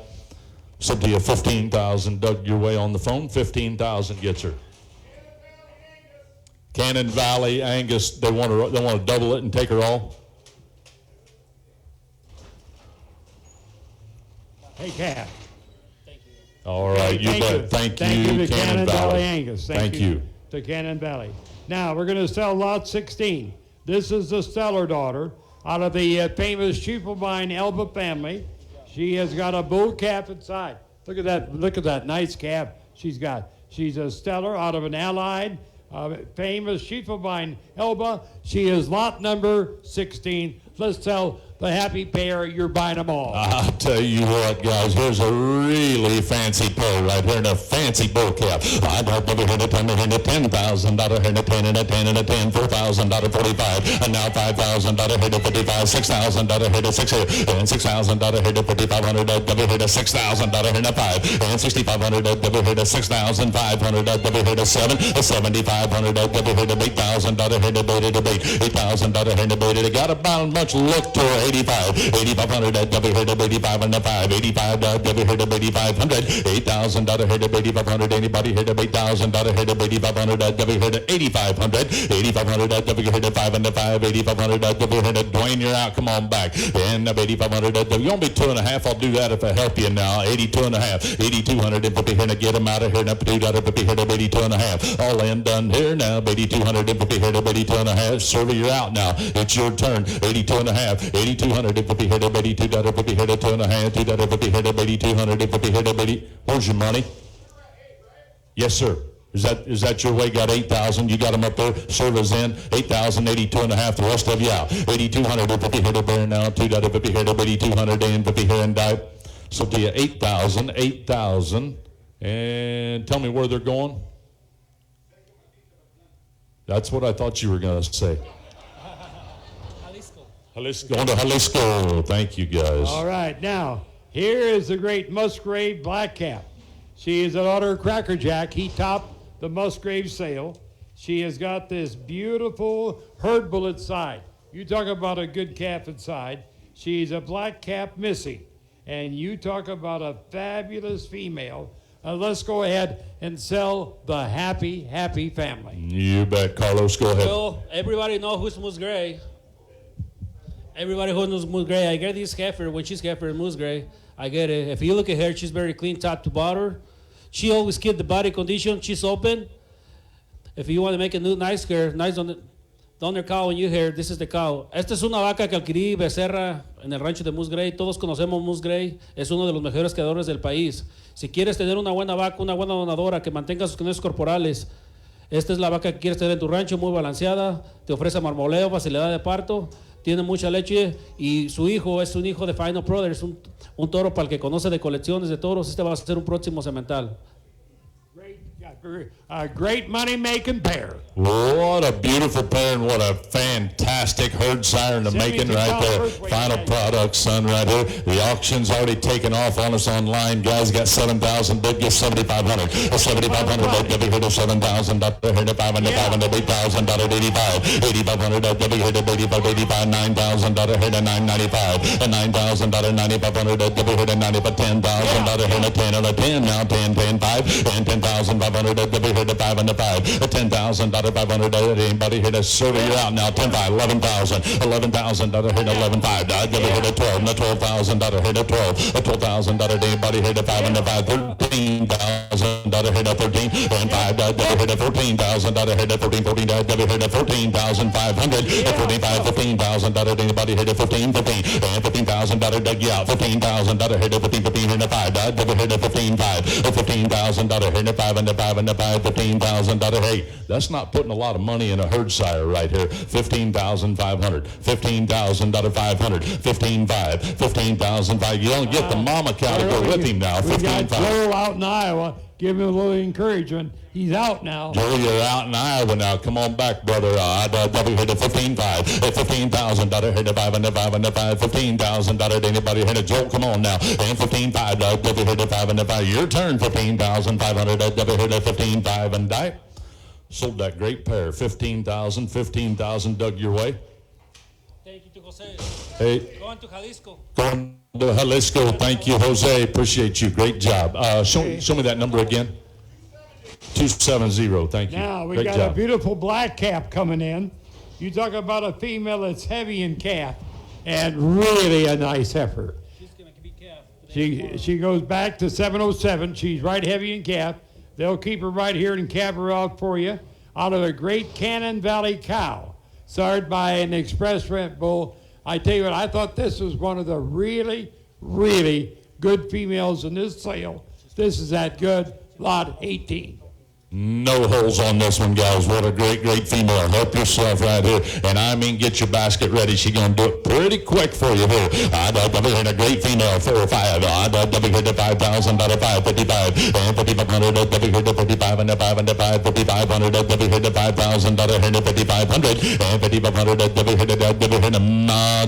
So do you 15,000 dug your way on the phone? 15,000 gets her. Cannon Valley, Angus, they want to double it and take her all. Hey, Cat. All right, you bet. Thank you, to Cannon Valley Valley. Angus. Thank you. To Cannon Valley. Now, we're going to sell lot 16. This is the Stellar daughter out of the famous Schiefelbein Elba family. She has got a bull calf inside. Look at that. Look at that nice calf she's got. She's a Stellar out of an allied famous Schiefelbein Elba. She is lot number 16. Let's tell the happy pair you're buying them all. I'll tell you what, guys, here's a really fancy pair right here in a fancy bull cap. I'd have to hit a 10 and a 10,000 out of here, a 10 and a 10 and a 10, 4,000 out of 45, and now 5,000 out of here to 55, 6,000 out of here to 6 and 6,000 out of here to 5,500 out of here to 6,000 out of here to 5, and 6,500 out of here to 6,500 out of here to 7, 7,500 out of here to 8,000 out of here to 8,000 out of here to 8. Got about much look to her. 8,500 at double hit of 85 and the 5, 85 at double hit of 8,500, 8,000 out of hit of 8,500, anybody hit of 8,000 out of hit of 8,500 at double hit of 8,500, 8,500 at double hit of 5 and the 5, 8,500 at double hit of Dwayne, you're out, come on back, and 8,500 at double, you want me 2.5, I'll do that if I help you now, 82.5, 8,200 and 50 here to get him out of here, now 2 out of 50 here to 82.5, all in done here now, 8,200 and 50 here to 82.5, survey, you're out now, it's your turn, 82.5, 8,200 and 50 here to 82, 50 here to 2.5, 2 50 here to 8,200 and 50 here to 80, where's your money? Yes, sir. Is that your way? Got 8,000. You got them up there. Servers in. 8,000, 82.5. The rest of you out. 8,200 and 50 here to bear now. 2 50 here to 8,200 and 50 here and die. So to you 8,000, 8,000. And tell me where they're going. That's what I thought you were going to say. Jalisco. Going to Jalisco. Thank you, guys. All right. Now, here is the great Musgrave Blackcap. She is a daughter of Cracker Jack. He topped the Musgrave sale. She has got this beautiful herd bull inside. You talk about a good calf inside. She's a black cap Missy. And you talk about a fabulous female. Let's go ahead and sell the happy, happy family. You bet, Carlos. Go ahead. Well, everybody know who's Moose Gray. Everybody who knows Moose Gray. I get this heifer, when she's heifer and Moose Gray, I get it. If you look at her, she's very clean top to bottom. She always keep the body condition. She's open. If you want to make a new nice girl, nice on the cow when you hear, this is the cow. Esta es una vaca que adquirí becerra en el rancho de Moose Gray. Todos conocemos Moose Gray. Es uno de los mejores criadores del país. Si quieres tener una buena vaca, una buena donadora que mantenga sus condiciones corporales, esta es la vaca que quieres tener en tu rancho, muy balanceada. Te ofrece marmoleo, facilidad de parto. Tiene mucha leche y su hijo es un hijo de Final Brothers, un toro para el que conoce de colecciones de toros. Este va a ser un próximo semental. A great money-making pair. What a beautiful pair and what a fantastic herd siren to making right there. Final product, son, right here. The auction's already taken off on us online. Guys got 7,000, bid get 7,500. 7,500, double here to 7,000, double here to 500, 500, 8,000, double 85. 8,500, double here to 85, 85, 9,000, double here to 995. And 9,000, double 9,500, double here to 95, 10,000, double here to 10, and a 10, now 10, 10, 5, and 10,500. hit a double hit a 5 and a 5. $10,000 500. Anybody hit a server? You're out now. 10 5. 11,000. $11,000 hit 11 5. Double hit a 12. And a $12,000 hit a 12. A $12,000. Anybody hit a 5 and a 5. $13,000 hit a 13 and 5. Double hit a $14,000 hit a 14 14. Double hit a 14,500. 45 $15,000. Anybody hit a 15 15 and $15,000 dug you out. $15,000 hit a 15 15 and a 5. Double hit a 15 5. $15,000 hit a 5 and a 5 and a 5. $15,000. Hey, that's not putting a lot of money in a herd sire right here. 15,500. $15,000 500. 15,500. 15,500. You don't get the mama cow to go with him now. We got 15,500. Joe out in Iowa. Give him a little encouragement. He's out now. Joe, you're out in Iowa now. Come on back, brother. Double hit a 15,500. $15,000 hit a 5 and a 5 and a 5. $15,000. Anybody hit a Joe? Come on now. And 15,500. Double hit a 5 and a 5. Your turn. 15,500. Double hit a 15,500 and die. Sold that great pair. 15,000. 15,000 dug your way. Thank you to Jose. Hey. Going to Jalisco. Going to Jalisco. Thank you, Jose. Appreciate you. Great job. Show me that number again. 270. Thank you. Now we Great got job. a beautiful black calf coming in. You talk about a female that's heavy in calf and really a nice heifer. She's going to be calf. She goes back to 707. She's right heavy in calf. They'll keep her right here and calf her out for you out of a great Cannon Valley cow, started by an express rent bull. I tell you what, I thought this was one of the really, really good females in this sale. This is that good, lot 18. No holes on this one, guys. What a great, great female. Help yourself right here. And I mean, get your basket ready. She's going to do it pretty quick for you here. Double hit a great female, 4 or 5. Double hit a $5,000, 555. And 5,500, double hit a 55 and a 5 and a 5. 5,500, double hit a $5,000, hit a 5,500. And 5,500, double hit a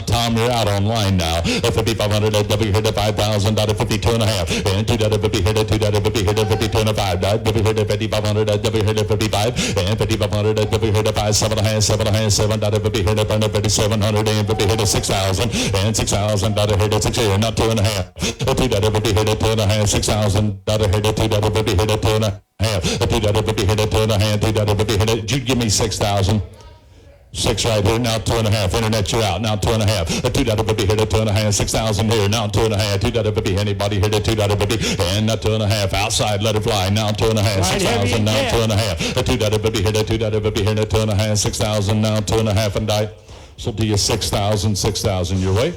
Tom, you're out online now. 5,500, double hit a $5,000, 52 and a half. And 2 double hit a 2 double hit a 52 and a 5. Double hit a 5,500. Double hit a 55 and 5,500 double hit a 5 7 and a half 7 and a half 7 double hit a 5,700 and double hit a 6,000 and 6,000 double hit a 6 here not 2 and a half 2 double hit a 2 and a half 6,000 double hit a 2 double hit a 2 and a half 2 double hit a 2 and a half 2 double hit a you give me 6,000. 6 right here, now 2 and a half. Internet, you're out, now 2 and a half. A 2 double hit a 2 and a half. 6,000 here, now 2 and a half. 2 double anybody hit a 2 double and now 2 and a half. Outside, let it fly, now 2 and a half. 6,000, now 2 and a half. A 2 double hit a 2 double hit a 2 and a half. 6,000, now 2 and a half and die. So do you 6,000, 6,000 your way?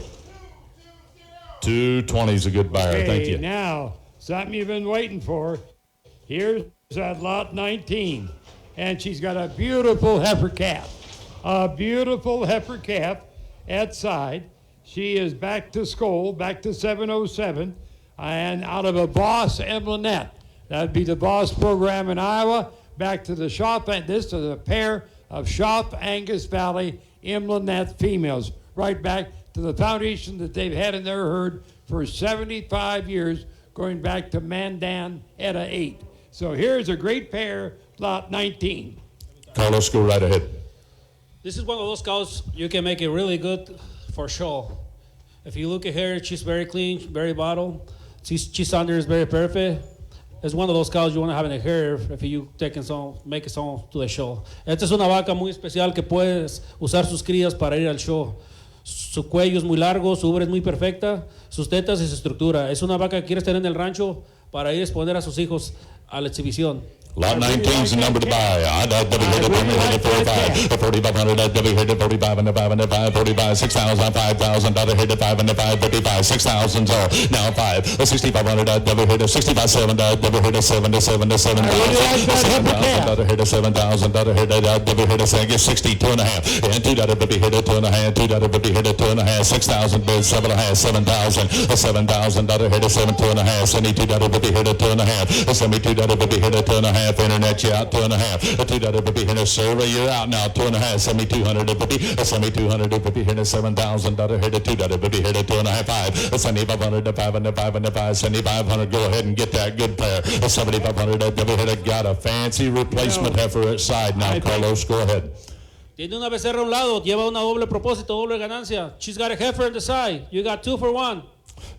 220 is a good buyer. Okay, Thank you. Now, something you've been waiting for. Here's that lot 19. And she's got a beautiful heifer calf. A beautiful heifer calf at side. She is back to Skoll, back to 707, and out of a Boss Emblemet. That would be the Boss program in Iowa. Back to the shop, and this is a pair of Shop Angus Valley Emblemet females. Right back to the foundation that they've had in their herd for 75 years, going back to Mandan Etta 8. So here's a great pair, lot 19. Carlos, go right ahead. This is one of those cows you can make it really good for show. If you look at her, she's very clean, very bottle. She's under is very perfect. It's one of those cows you want to have in a herd if you make it some to the show. Esta es una vaca muy especial que puedes usar sus crías para ir al show. Su cuello es muy largo, su ubre es muy perfecta, sus tetas y su estructura. Es una vaca que quieres tener en el rancho para ir a exponer a sus hijos a la exhibición. Lot 19 is the number to buy. Double hit it, 45. 4,500, double hit it, 45 and a 5 and a 5, 45, 6,000, 5,000, double hit it, 5 and a 5, 55, 6,000, now 5, 6,500, double hit it, 65, 7, double hit it, 7 to 7 to 7,000, 7,000, double hit it, 7,000, double hit it, double hit it, get 62 and a half, and 2 double hit it, 2 and a half, 2 double hit it, 2 and a half, 6,000, bid, 7 and a half, 7,000, 7,000, double hit it, 7, 2 and a half, 72 double hit it, 2 and a half, 72 double hit it, 2 and a half, internet, you out 2 and a half, 2 double hit it, server, you're out now, 2 and a half, 7,200 7,250 hit it, 7,000 hit it, 2 double hit it, 2 and a half, 5, 7,500 5 and a 5 and a 5, 7,500, go ahead and get that good pair, 7,500 double hit it, got a fancy replacement heifer at side now, Carlos, go ahead. Tiene una becerra a un lado, lleva una doble propósito, doble ganancia. She's got a heifer on the side. You got 2 for 1.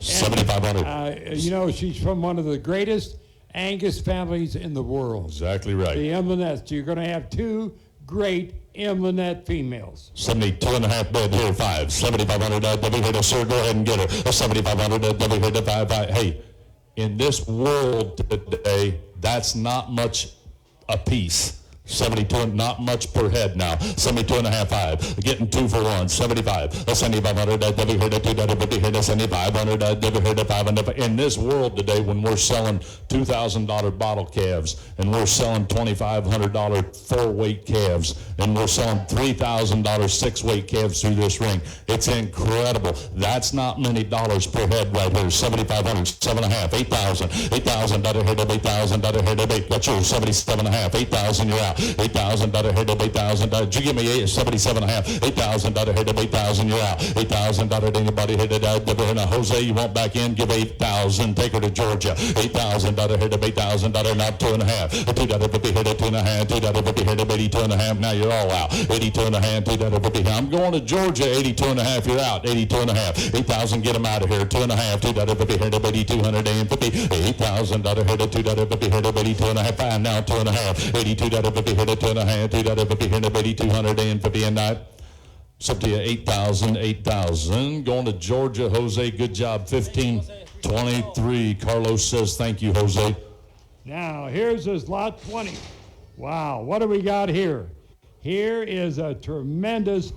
7,500. You know, she's from one of the greatest Angus families in the world. Exactly right. The Emblenettes. You're going to have two great Emblenette females. 72 and a half bid here, 5. 7,500, Debbie Hitter, sir, go ahead and get her. 7,500, Debbie Hitter, 5. Hey, in this world today, that's not much a piece. 72, not much per head now. 72 and a half, 5. Getting 2 for 1, 75. 7,500, Debbie Hitter, 2, Debbie Hitter, 7,500, Debbie Hitter, 5. In this world today, when we're selling $2,000 bottle calves, and we're selling $2,500 4-weight calves, and we're selling $3,000 6-weight calves through this ring, it's incredible. That's not many dollars per head right here. 7,500, 7.5, 8,000, 8,000, Hitter, 8,000, Hitter, 8. That's yours. 77 and a half, 8,000, you're out. $8,000 head up, $8,000. Did you give me 77 and a half? $8,000 head up, 8,000. You're out. $8,000. Anybody head up? Now Jose, you want back in? Give 8,000. Take her to Georgia. $8,000 head up, $8,000. Now 2.5. $2.50 head up, 2.5. $2.50 head up, 82 and a half. Now you're all out. 82 and a half. $2.50. I'm going to Georgia. 82 and a half. You're out. 82 and a half. 8,000. Get them out of here. 2.5. $2.50 head up, 8,250. $8,000 head up, $2.50 head up, 82 and a half. Fine. Now 2.5. $82.50 head up, 2.5. $2.50 head up, 8,250 and night. It's up to you. 8,000, 8,000. Going to Georgia, Jose. Good job. 1523. Carlos says thank you, Jose. Now, here's this lot 20. Wow, what do we got here? Here is a tremendous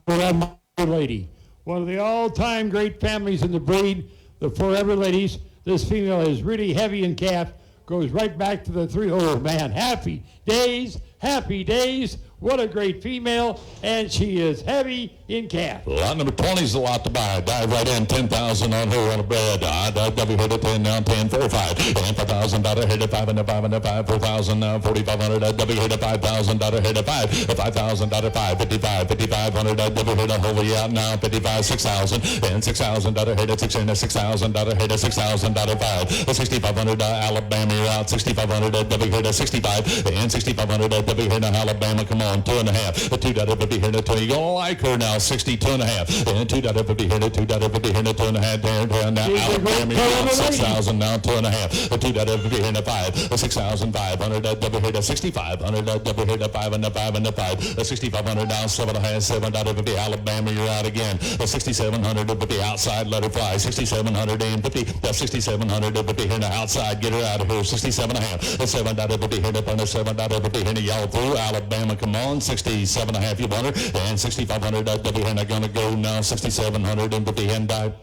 Forever Lady. One of the all-time great families in the breed, the Forever Ladies. This female is really heavy in calf. Goes right back to the 3. Oh, man, happy days, happy days. What a great female, and she is heavy in calf. Lot number 20 is a lot to buy. Dive right in, 10,000 on her on a bread. W head at 10 now, 10, 4, 5. And $5,000 head at 5 and a 5 and a 5, 4,000 now, 4,500. W head at $5,000 head at 5, $5,000 5, 55, 5,500. W head at holy out now, 55, 6,000. And $6,000 head at 6 and a $6,000 head at $6,000 5. 6,500 Alabama, you're out. 6,500 W head at 65 and 6,500 W head at Alabama. Come on. 2.5. 2.50 here to 2. You're going to like her now. 62.5. And 2.50 here to 2.50 here to 2.5. There, now Alabama, you're out. 6,000 now. 2.5. 2.50 here to 5. 6,500 W here to 6,500 W here to 5 and the 5 and the 5. 6,500 down. 7.5. 7.50 Alabama, you're out again. 6,700 50 outside. Let her fly. 6,700 and 50. 6,700 50 here to outside. Get her out of here. 67.5. 7.50 here to 7.50 here to y'all through Alabama. Come on, 67.5 you want her, and 6,500 W here, not gonna go now, 6,700 and 50 and die.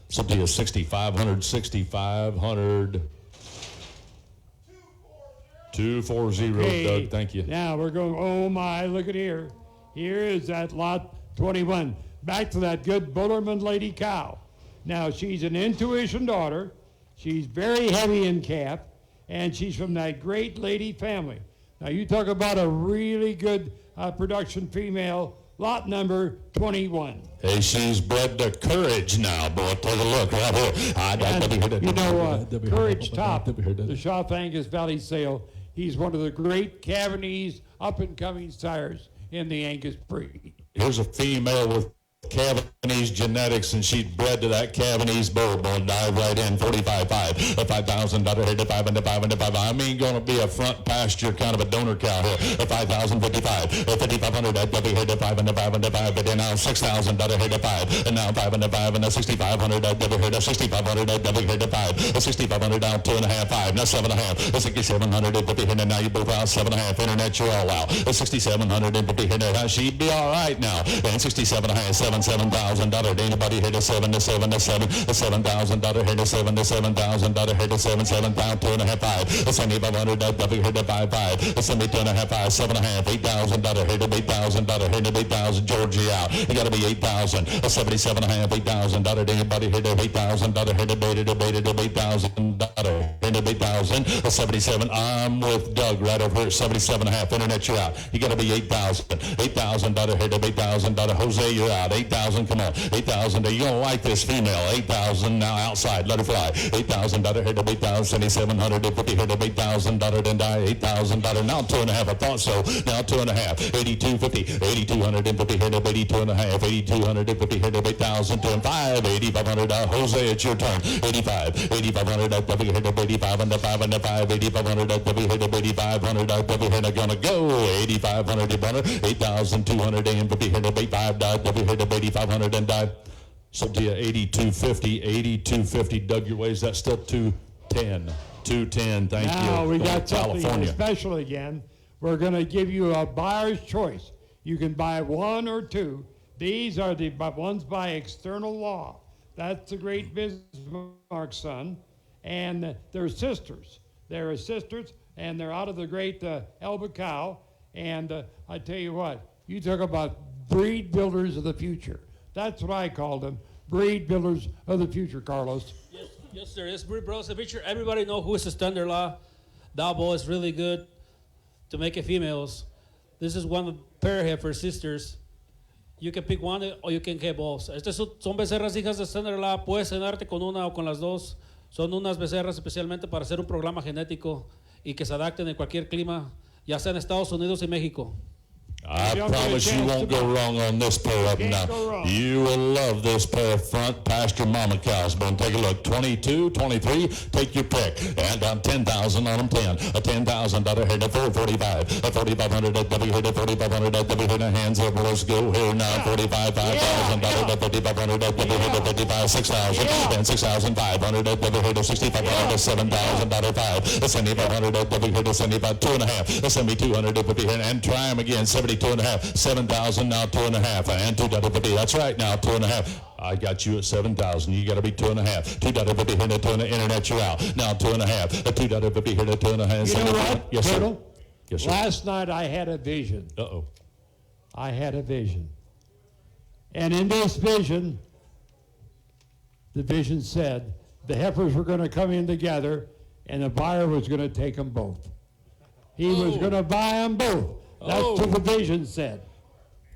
It's up to you, 6,500, 6,500. 240, Okay, Doug, thank you. Now we're going, oh my, look at here. Here is that lot 21. Back to that good Bullerman Lady cow. Now she's an intuition daughter. She's very heavy in calf, and she's from that great lady family. Now, you talk about a really good production female, lot number 21. Hey, she's bred to courage now, boy. Take a look right here. And, you know, Courage Top, the South Angus Valley sale, he's one of the great Cavanese up-and-coming sires in the Angus breed. Here's a female with Cavanese genetics, and she's bred to that Cavanese bull. Boy, dive right in, 45.5. $5,000 head to 5 and 5 and 5. I mean, going to be a front pasture kind of a donor cow here. 5,055. 5,500 W head to 5 and 5 and 5. But then now $6,000 head to 5. And now 5 and 5 and 6,500 W head to 6,500 W head to 5. 6,500 down 2.5, 5. Now 7.5. 6,700 W head. And now you both out 7.5. Internet, you're all out. 6,700 W head. Now she'd be all right now. And 67.5. $7,000. Anybody hit a 7 to 7 to 7. $7,000 hit a 7 to $7,000 hit a 7 7,000 2.5 5. 7,500 W hit a 5 5. 72.5 5 7.5 $8,000 hit a $8,000 hit a 8,000 Georgia out. You got to be 8,000. 77.5 $8,000. Anybody hit a $8,000 hit a baited $8,000 hit a 8,000. 77. I'm with Doug right over here. 77.5. Internet, you're out. You got to be 8,000. $8,000 hit a $8,000. Jose, you're out. 8,000, come more. 8,000. You're gonna like this female. 8,000 now outside. Let her fly. $8,000 here to 8,000. 7,750 here to $8,000 and die. $8,000 now 2.5. I thought so. Now 2.5. 8,250. 8,250 here to 82.5. 8,250 here to 8,000. 2.5. 8,500. Jose, it's your turn. 85. 8,500. W here to 85 and 5 and 5. 8,500. W here to 8,500. W here to gonna go. 8,500. 8,250 here to 85. W here to 8,500 and die. So to you, 8,250, 8,250. Doug, your ways, that's still 210. 210, thank you. Now we Going got to something California. special again. We're going to give you a buyer's choice. You can buy one or two. These are the ones by external law. That's the great Bismarck's son. And they're sisters. They're sisters, and they're out of the great Elba cow. And I tell you what, you talk about breed builders of the future. That's what I called them, breed builders of the future, Carlos. Yes, sir. It's breed bros. The picture. Everybody know who is the standard law. That boy is really good to make it females. This is one pair here for sisters. You can pick one or you can get both. Estas son becerras hijas de standard law. Puedes cenarte con una o con las dos. Son unas becerras especialmente para hacer un programa genético y que se adapten en cualquier clima, ya sea en Estados Unidos y México. I promise you won't go wrong on this pair of them now. You will love this pair of front pasture mama cows. But take a look. 22, 23, take your pick. And down 10,000 on them 10. A $10,000 head to 445. A 4,500 at W head to 4,500 at W head to hands up. Let's go here now. 45, $5,000 at 5,500 at W head to 55, 6,000. And 6,500 at W head to 6,500 to $7,000 5. A 7,500 at W head to 75, 2.5. A 7,200 at W head and try them again. 72.5, 7,000 now 2.5, and 2.50. That's right now 2.5. I got you at 7,000. You got to be 2.5. 2.50 here to 2 internet. You're out now 2.5. A 2.50 here to 2.5. You know what, Yes, sir. Turtle? Yes, sir. Last night I had a vision. Uh-oh. I had a vision. And in this vision, the vision said the heifers were going to come in together and the buyer was going to take them both. He was going to buy them both. That's what the vision said.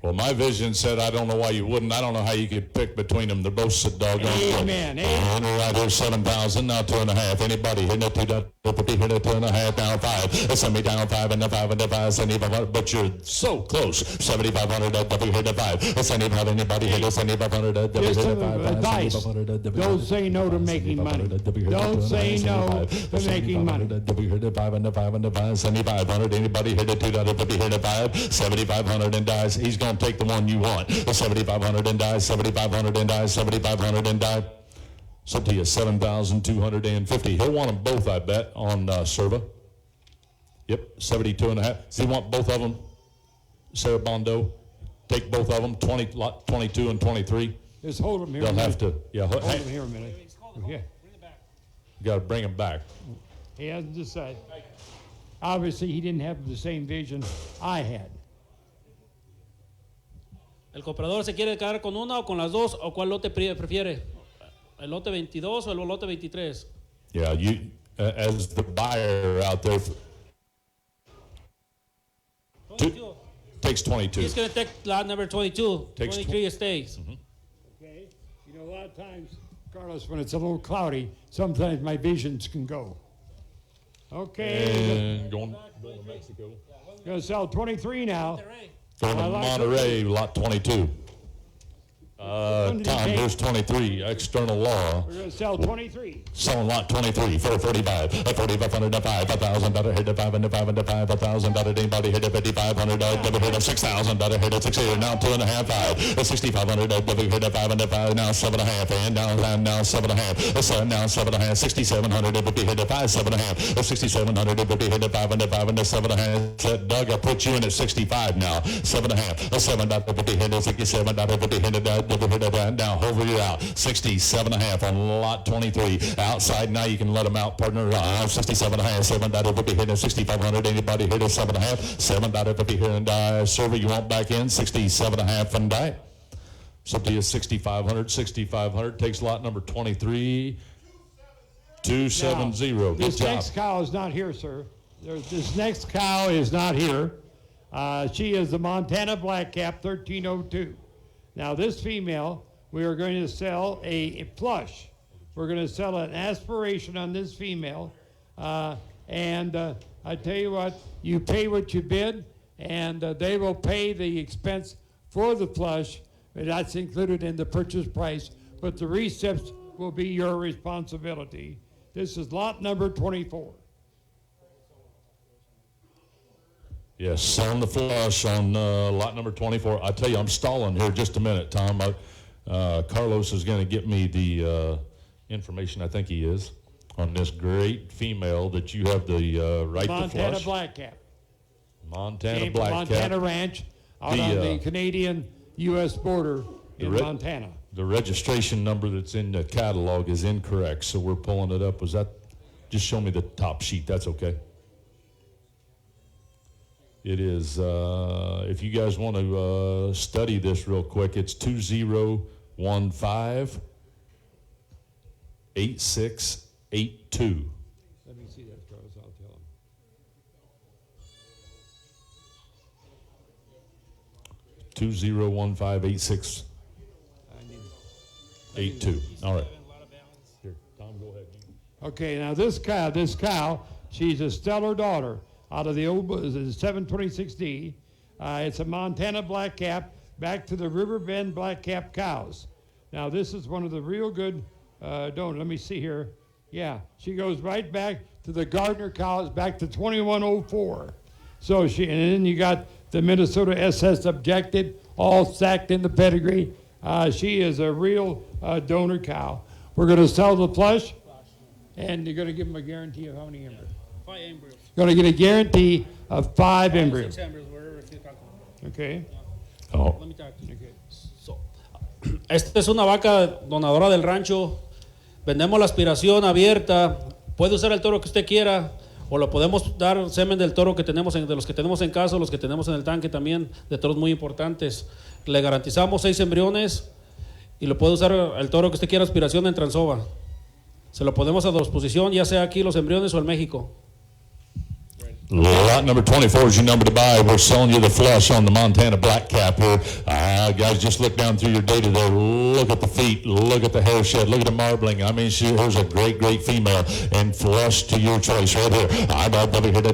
Well, my vision said, I don't know why you wouldn't. I don't know how you could pick between them. They're both so doggone good. Amen. And right here, 7,000, now 2.5. Anybody hitting it, 2.50, hit it, 2.5, down 5. Send me down 5 and the 5 and the 5, 7,500, but you're so close. 7,500 at W, hit the 5. 7,500, anybody hit it, 7,500 at W, hit Just the some 5. advice. 7,500 at W, Don't say no to making money. Don't say no to making money. W, hit the 5 and the 5 and the 5, 7,500, anybody hit it, 2.50, hit the 5. 7,500 and dies. He's going to take the one you want. 7,500 and dies, 7,500 and dies, 7,500 and dies. So to you, 7,250. He'll want them both, I bet, on Serva. Yep, 72.5. Does he want both of them? Sarah Bondo, take both of them, 22 and 23. Just hold them here. They'll have to, yeah. Hold them here a minute. Yeah. You got to bring them back. He hasn't decided. Obviously, he didn't have the same vision I had. El comprador se quiere quedar con una o con las dos, o cuál lote prefiere, el lote 22 o el lote 23. Yeah, you as the buyer out there, takes 22. He's going to take lot number 22. Takes 23 stays. Okay. You know, a lot of times, Carlos, when it's a little cloudy, sometimes my visions can go. Okay. And going to Mexico. Going to sell 23 now. Going to Monterey, lot 22. Tom, here's 23, external law. We're going to sell 23. Selling lot 23, 445, 4,500 to 5, $1,000 hit to 5 and to 5 and to 5, $1,000 anybody hit to 5,500, double hit to $6,000 hit to 6 here, now 2.5, 5, 6,500, double hit to 5 and to 5, now 7.5, and now 7.5, now 7.5, 6,700, it would be hit to 5, 7.5, 6,700, it would be hit to 5 and to 5 and to 7.5, Doug, I'll put you in at 65 now, 7.5, $7 would be hit to 67, would be hit to now hover you out 67.5 on lot 23 outside. Now you can let them out, partner. 67.5, $7 would be hitting 6,500. Anybody hit a 7.5, $7 would be here and die. Server, you want back in 67.5 and die. So to you 6,500 takes lot number 23 270. Good This job. next cow is not here, sir. This next cow is not here. She is the Montana Black Cap 1302. Now, this female we are going to sell a flush. We're going to sell an aspiration on this female. And I tell you what, you pay what you bid, and they will pay the expense for the flush. That's included in the purchase price, but the receipts will be your responsibility. This is lot number 24. Yes, selling the flush on lot number 24. I tell you, I'm stalling here just a minute, Tom. Carlos is going to get me the information, I think he is, on this great female that you have the right to flush. Montana Blackcap. Montana Came from Blackcap. Montana Ranch out on the Canadian-U.S. border in Montana. The registration number that's in the catalog is incorrect, so we're pulling it up. Was that? Just show me the top sheet. That's okay. It is, if you guys want to study this real quick, it's 2015-8682. Let me see that, Carlos. I'll tell him. 2015-8682. All right. Here, Tom, go ahead. Okay, now this cow, she's a stellar daughter out of the old 726D. It's a Montana Blackcap, back to the Riverbend Blackcap cows. Now this is one of the real good, let me see here. Yeah, she goes right back to the Gardner cows, back to 2104. So and then you got the Minnesota SS Objective, all stacked in the pedigree. She is a real donor cow. We're going to sell the flush, and you're going to give them a guarantee of how many embryos? 5 embryos. Going to get a guarantee of 5 embryos. 6 embryos, wherever you talk about. Okay. Oh. Let me talk to you. So, esta es una vaca donadora del rancho. Vendemos la aspiración abierta. Puede usar el toro que usted quiera, o lo podemos dar semen del toro que tenemos de los que tenemos en casa, los que tenemos en el tanque también, de toros muy importantes. Le garantizamos 6 embriones y lo puede usar el toro que usted quiera aspiración en Transova. Se lo podemos a disposición, ya sea aquí los embriones o en México. Lot number 24 is your number to buy. We're selling you the flush on the Montana Blackcap here. Guys, just look down through your data there. Look at the feet. Look at the hair shed. Look at the marbling. I mean, here's a great, great female. And flush to your choice right here. I got double hit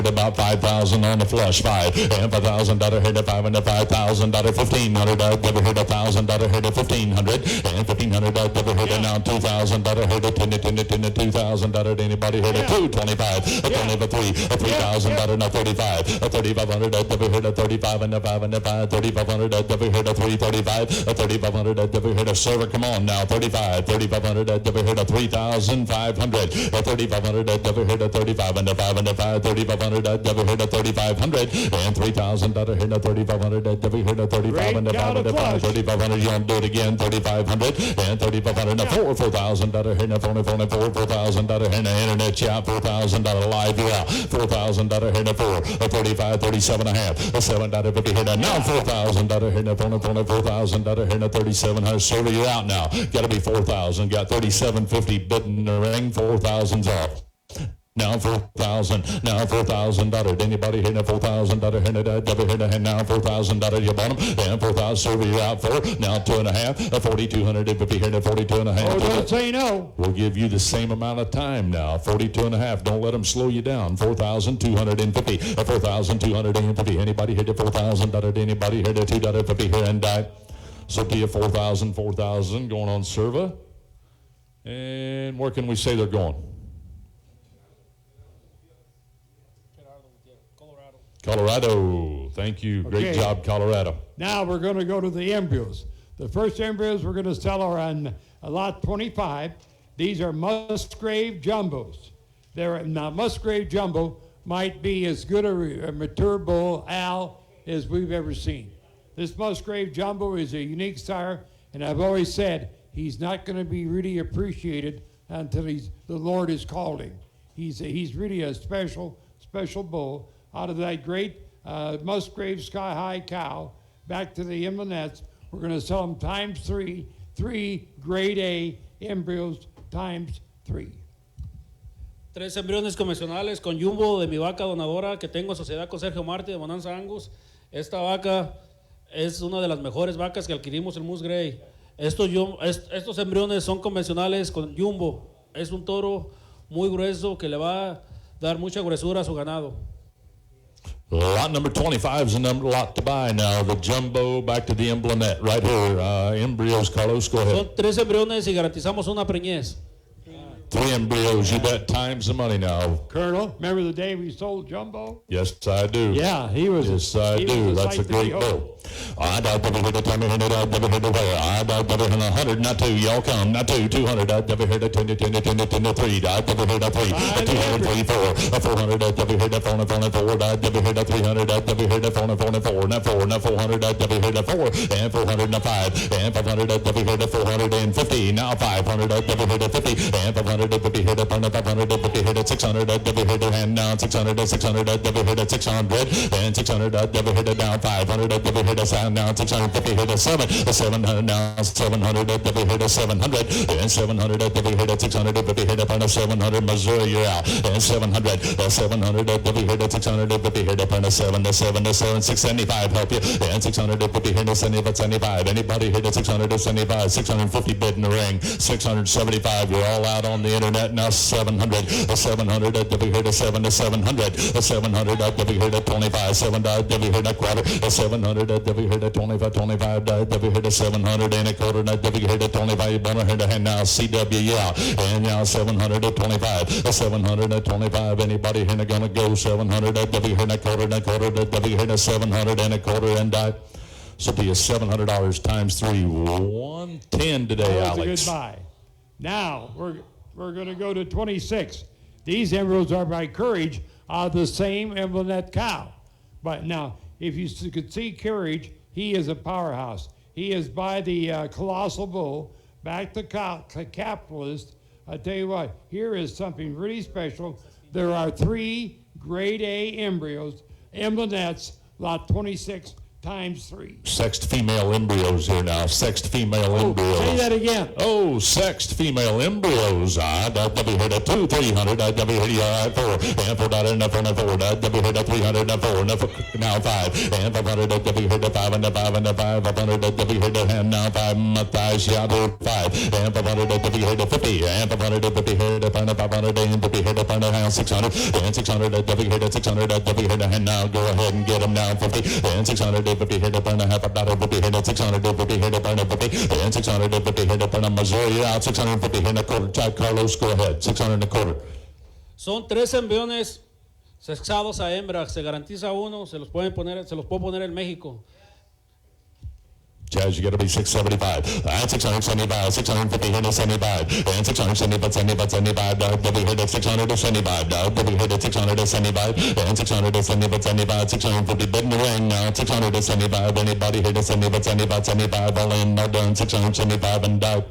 about 5,000 on the flush. 5 and $5,000 hit at 5 and $5,000 $1,500 double hit $1,000 hit at 1,500 and $1,500 double hit at now $2,000 hit at 10 $2,000 anybody hit at 225 a 23 a $3,000 now 35 a 3,500 double hit at 35 and a 5 and a 5 3,500 double hit at 335 a 3,500 double hit a server. Come on now 3,500 double hit at 3,500 a 3,500 double hit at 35 and a 5 and a 5 3,500 double hit at 3,500 and $3,000 hit at 3,500 double hit at 35 and a 5 and a 5 3,500 you want to do it again 3,500 and 3,500 now $4,000 hit at 4,000 hit at internet chat $4,000 live you're out $4,000 hit at 4 a 35 37 and a half a $7.50 hit at now $4,000 hit at $4,000 hit at 3700 server you're out now got to be 4,000 got 37.50 bidding in the ring 4,000's off. Now $4,000. Now $4,000. Anybody hitting a $4,000 hit a double hit a now $4,000 you bought them and 4,000 server you're out for now 2.5 a 4,200 if you hit a 42.5. Oh, don't say no. We'll give you the same amount of time now 42.5. Don't let them slow you down 4,250 a 4,250. Anybody hit a $4,000? Anybody hit a $2.50 here and die? So to you 4,000 going on server. And where can we say they're going? Colorado. Thank you. Great Okay. job, Colorado. Now we're going to go to the embryos. The first embryos we're going to sell are on lot 25. These are Musgrave Jumbos. Now, Musgrave Jumbo might be as good a mature bull Al as we've ever seen. This Musgrave Jumbo is a unique sire, and I've always said he's not going to be really appreciated until the Lord has called him. He's really a special bull. Out of that great Musgrave Sky High cow, back to the Emblenettes, we're going to sell them times 3, 3 grade A embryos times 3. 3 embriones convencionales con Jumbo de mi vaca donadora que tengo en sociedad con Sergio Marte de Bonanza Angus. Esta vaca Es una de las mejores vacas que adquirimos en Moose Grey. Estos embriones son convencionales con jumbo. Es un toro muy grueso que le va a dar mucha gruesura a su ganado. Lot number 25 is the number lot to buy now. The jumbo, back to the emblemet right here. Embryos, Carlos, go ahead. Son 3 embriones y garantizamos una preñez. 3 embryos, you bet. Time's the money now. Colonel, remember the day we sold Jumbo? Yes, I do. Yeah, he was. Yes, I he do. was That's a sight to great behold. bull. I doubt never heard a time I never heard a where. I doubt never heard 100, not 2. Y'all come, not 2, 200. I never heard a 10, 3. I never heard a 3, a 200, 3, 4, a 400. I never heard a 4, a 4, a 4. I never heard a 300. I never heard a 4, a 4, a 4, and 4, and 400. I never heard a 4, and 400 and a 5, and 500. I never heard a 450. Now 500. I never heard a 50, and 500. I never heard a 500. I never heard a 600. I never heard a hand down 600. 600. I never heard a 600, and 600. I never heard a down 500. I never heard a sound down 650. Hit a 7, a 700 now 700. I never hit a 700, and 700. I never hit a 600. I never hit up on a 700. Missouri, you're out, and 700, a 700. I never hit a 600. I never hit up on a 7, a 7, a 7, 675. Help you, and 600. I never hit a 75. Anybody hit a 675? 650 bid in the ring. 675. You're all out on the internet now. 700, a 700. I never hit a 7, a 700, a 700. I never hit a 25. 7. I never hit a quarter, a 700. I never hit a 25. 25. I never hit a 700 and a quarter. I never hit a 25. You better hit a hand now. CW, yeah, and now 725. A 725. Anybody here gonna go 700? I never hit a quarter and a quarter. I never hit a 700 and a quarter and I. So be a $700 times 3, 110 today, That was a Alex. good buy. Now we're going to go to 26. These embryos are by Courage, the same emblemet cow. But now, if you could see Courage, he is a powerhouse. He is by the colossal bull, back to capitalist. I tell you what, here is something really special. There are 3 grade A embryos, emblemets, lot 26 times 3. Sexed female embryos here now. Sexed female embryos. Say that again. Oh, sexed female embryos. I never heard a 2, 300. I never heard a 4, and 4 and a 4 and a 4. I never heard a 300 and a 4 and a 4. Now 5, and 500. I never heard a 5 and a 5 and a 5. 500. I never heard a hand now 5. Matthias Yado 5, and 500. I never heard a 50, and 500. I never heard a 500 and never heard a 600, and 600. I never heard a 600. I never heard a hand now. Go ahead and get them now 50, and 600. 50 hit up on a half a dollar, 50 hit up 600, 50 hit up on a 50, and 600, 50 hit up on a Missouri out, 650 hit a quarter. Chad Carlos, go ahead, 600 and a quarter. Son 3 embriones sexados a hembra. Se garantiza uno, se los puedo poner en México. Chaz, you got to be 675. And 675, 650 hit a 75, and 675, 75, double hit at 675, double hit at 675, and 675, 75, 650 bid in the ring now, 675, anybody hit a 75, all in, not done, 675 and died.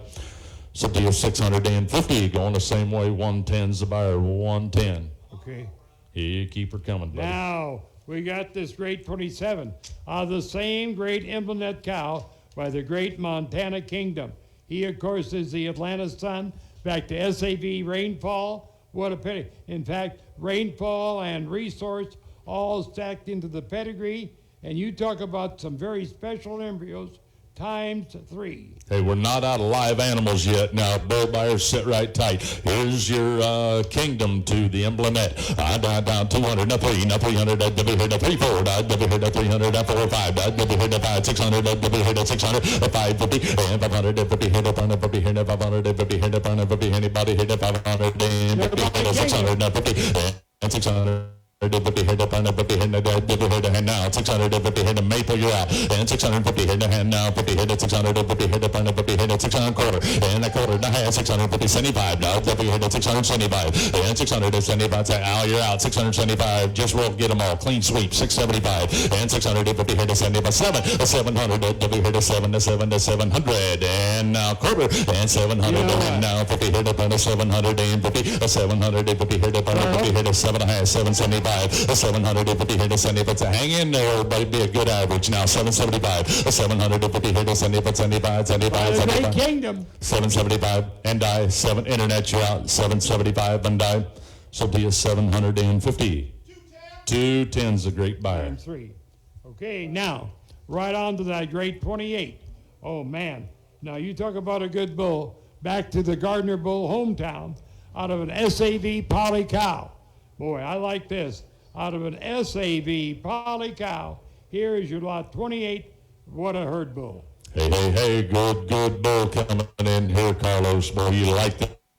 So deal 650, going the same way, 110's the buyer, 110. Okay. You keep her coming, buddy. Now, we got this great 27, the same great emblemet cow by the great Montana Kingdom. He, of course, is the Atlanta Sun, back to SAV Rainfall. What a pity. In fact, Rainfall and Resource all stacked into the pedigree, and you talk about some very special embryos, times 3. Hey, we're not out of live animals yet. Now, bull buyers, sit right tight. Here's your kingdom to the emblemet. I down 200, now 3, now 300, I never hit a 3, 4, I never hit a 300, 4, 5, I never hit a 5, 600, I never hit a 600, 550, and 500, if we hit a 500, hit a 500, if we hit a 500, anybody hit a 500, and if we hit a 600, now 50, and 600. Hit up on a 50 hit a hand now, 650 hit a maple, you're out, and 650 hit a hand now, 50 hit a 650 hit up on a 50 hit a 600 quarter, and a quarter and a half, 650 75 now, 50 hit a 675, and 675, say, Al, you're out, 675, just roll, get them all, clean sweep, 675, and 650 hit a 77, a 700, W hit a 7, a 7, a 700, and now quarter, and 700, and now 50 hit up on a 700, and 50, a 700, 50 hit up on a 50 hit a 7.5, 775, a 750 hit a 75, so hang in there, everybody, be a good average now, 775, a 750 hit a 75, 75, 75, 75, Kingdom. 775, and die, 7, internet, you're out, 775, and die, so be a 750. 210's a great buyer. Times 3. Okay, now, right on to that great 28. Oh, man. Now, you talk about a good bull. Back to the Gardner Bull hometown out of an SAV Poly cow. Boy, I like this. Out of an SAV Poly cow, here is your lot 28. What a herd bull. Hey, good bull coming in here, Carlos. Boy, you like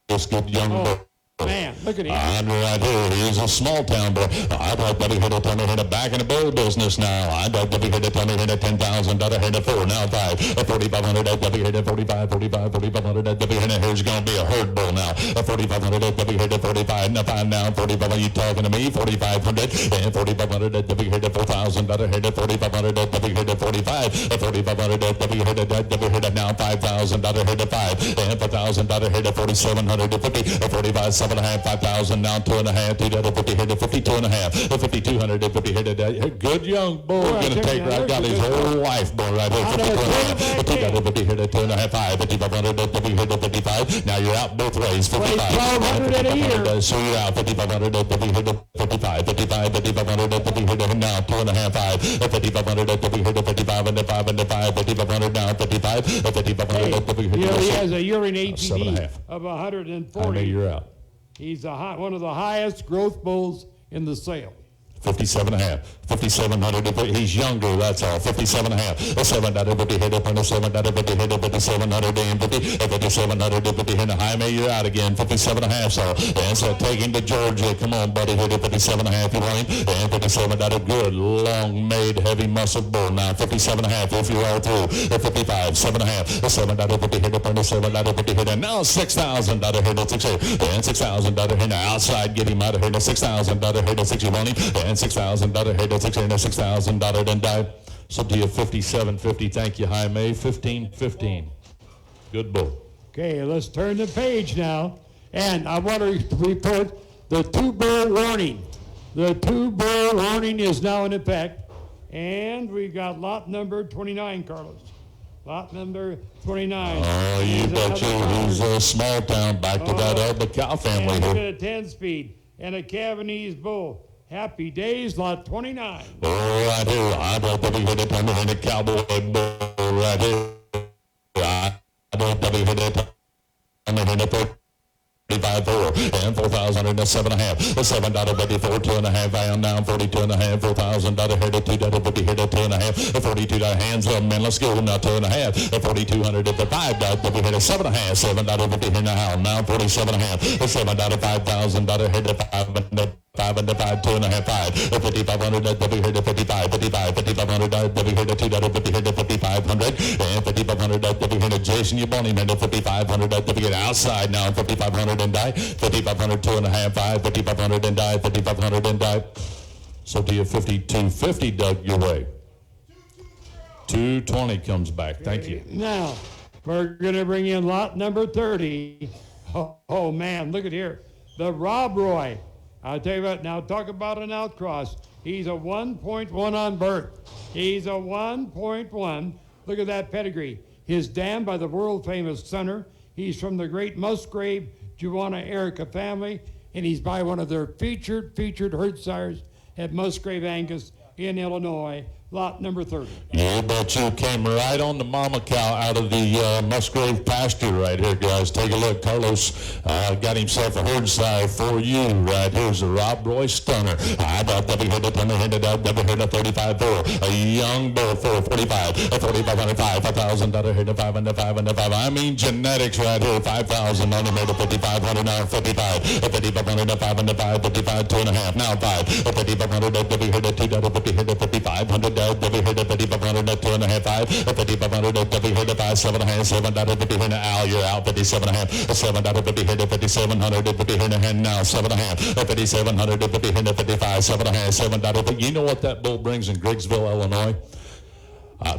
this good young bull. Man, look at him. Right here, he's a small town boy. I'd like to be here to tell me here to back in the bull business now. I'd like to be here to tell me here to $10,000 here to 4, now 5, 4,500, I'd be here to 45, 4,500, I'd be here to, here's going to be a herd bull now. 4,500, I'd be here to 45, now 5 now, 45, you talking to me? 4,500, and 4,500, I'd be here to $4,000 here to 4,500, I'd be here to 45, 4,500, I'd be here to now $5,000 here to 5, and $5,000 here to 4,700 to 50, 45, 7.5, 5,000 now 2.5, 250 here to 52.5, 5,200 to 50 here to good young bull gonna take right, got his whole life boy right here, 52.5, 250 here to 2.5, 5, 5,500 to 50 here to 55. Now you're out both ways, 55, 1,200 a year. So you're out 5,500 to 50 here to 55, 55, 5,500 to 50 here to now 2.5, 5, 5,500 to 50 here to 55 and 5 and 5, 5,500 now 55, 5,500 to 50 here to he has a urine 7.5. ATV of I 140. know you're out. He's one of the highest growth bulls in the sale. 57.5, 5,700. He's younger, that's all. 57.5, 750 hit up on the 750 hit up at the 750, 5,750 hit the Jaime, you're out again. 57.5, so and so take him to Georgia. Come on, buddy, hit it 57.5. You want him? And 57, good, long made, heavy muscle bull. Now 57.5, if you're all through. 55, 7.5, 750 hit up on the 750 hit, and now $6,000 hit at 6, and $6,000 hit outside. Get him out of here. $6,000 hit at 6. You want him? And $6,000 hit at 6, and $6,000 then died. So to you, 57.50. Thank you, Jaime. 15.15. Good bull. Okay, let's turn the page now. And I want to report the two-bull warning. The two-bull warning is now in effect. And we've got lot number 29, Carlos. Lot number 29. Oh, you betcha. He's a small town, back to that Elba cow family and here. a 10-speed and a Cavanese bull. Happy days, lot 29. Oh, right here. I don't think we hit it on the cowboy bull right here. I don't think we hit it on the 35.4 and 4,000 and 7.5. $7.54, 2.5. I am down 42.5. $4,000 here to $2.50 here to 2.5. $42 hands up, man. Let's go now 2.5. 4,200 at the $5. We hit a 7.5. $7.50 here now. Now 47.5. $7.5,000 here to 5. 5 and 5, 2.5, 5, 5,500, we hit to 55, 55, 5,500, we hit to 2, we hit to 5,500, and 5,500, we hit to Jason, you bought him into 5,500, we get outside now, 5,500 and die, 5,500, 2.5, 5, 5,500 and die, 5,500 and die. So to you, 52.50, Doug, your way. 220 comes back. Thank you. Now, we're going to bring in lot number 30. Oh, man, look at here. The Rob Roy. I'll tell you what, now talk about an outcross. He's a 1.1 on birth. He's a 1.1. Look at that pedigree. His dam by the world-famous Center. He's from the great Musgrave, Juana Erica family, and he's by one of their featured herd sires at Musgrave Angus in Illinois. Lot number 30. You bet you came right on the mama cow out of the Musgrave pasture right here, guys. Take a look. Carlos got himself a herd sire for you right here's a Rob Roy stunner. I got double hit it, double hit it, double hit it, 35.4. A young bull for 45, 4,500, 5,000 hit a 5 and 5 and 5. I mean genetics right here. 5,000 on him at 5,500 now 55, 5,500 5 and 5, 55, 2.5 now 5, 5,500 double hit it, 2 double hit it, 5,500. Double hit it, 5,500 at 2.5, 5, 5,500 at double hit it, 5, 7.5, 7.50 hit Al, you're out, 57.5, 7.50 hit it, 5,700 at 50 hit a hand now, 7.5, 5,700 at 50 hit it, 55, 7.5, 7.50. You know what that bull brings in Griggsville, Illinois?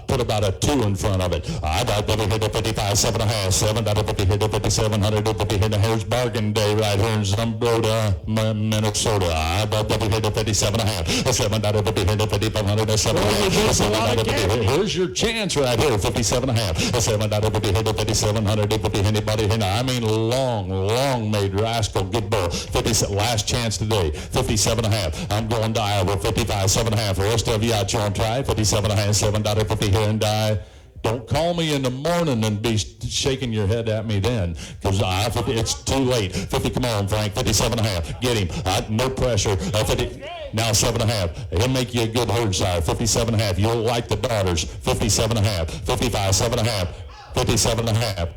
Put about a 2 in front of it. I got double hit to 55, 7.5, 7.50 hit to 5,700 at 50 hit a Harris Bargain Day right here in Zumbrota, Minnesota. I got double hit to 57.5, 7.50 hit to 5,500 at 7.5. Here's your chance right here, 57.5, 7.50 hit to 5,700 at 50 anybody hit. I mean long made rascal, good bull. 50 last chance today, 57.5. I'm going to Iowa, 55, 7.5. The rest of you out, you want to try 57.5, 7.50 50 here and die. Don't call me in the morning and be shaking your head at me then, because it's too late. 50, come on, Frank. 57 and a half. Get him. No pressure. 50, now 7 and a half. He'll make you a good herd sire. 57 and a half. You'll like the daughters. 57 and a half. 55, 7 and a half. 57 and a half.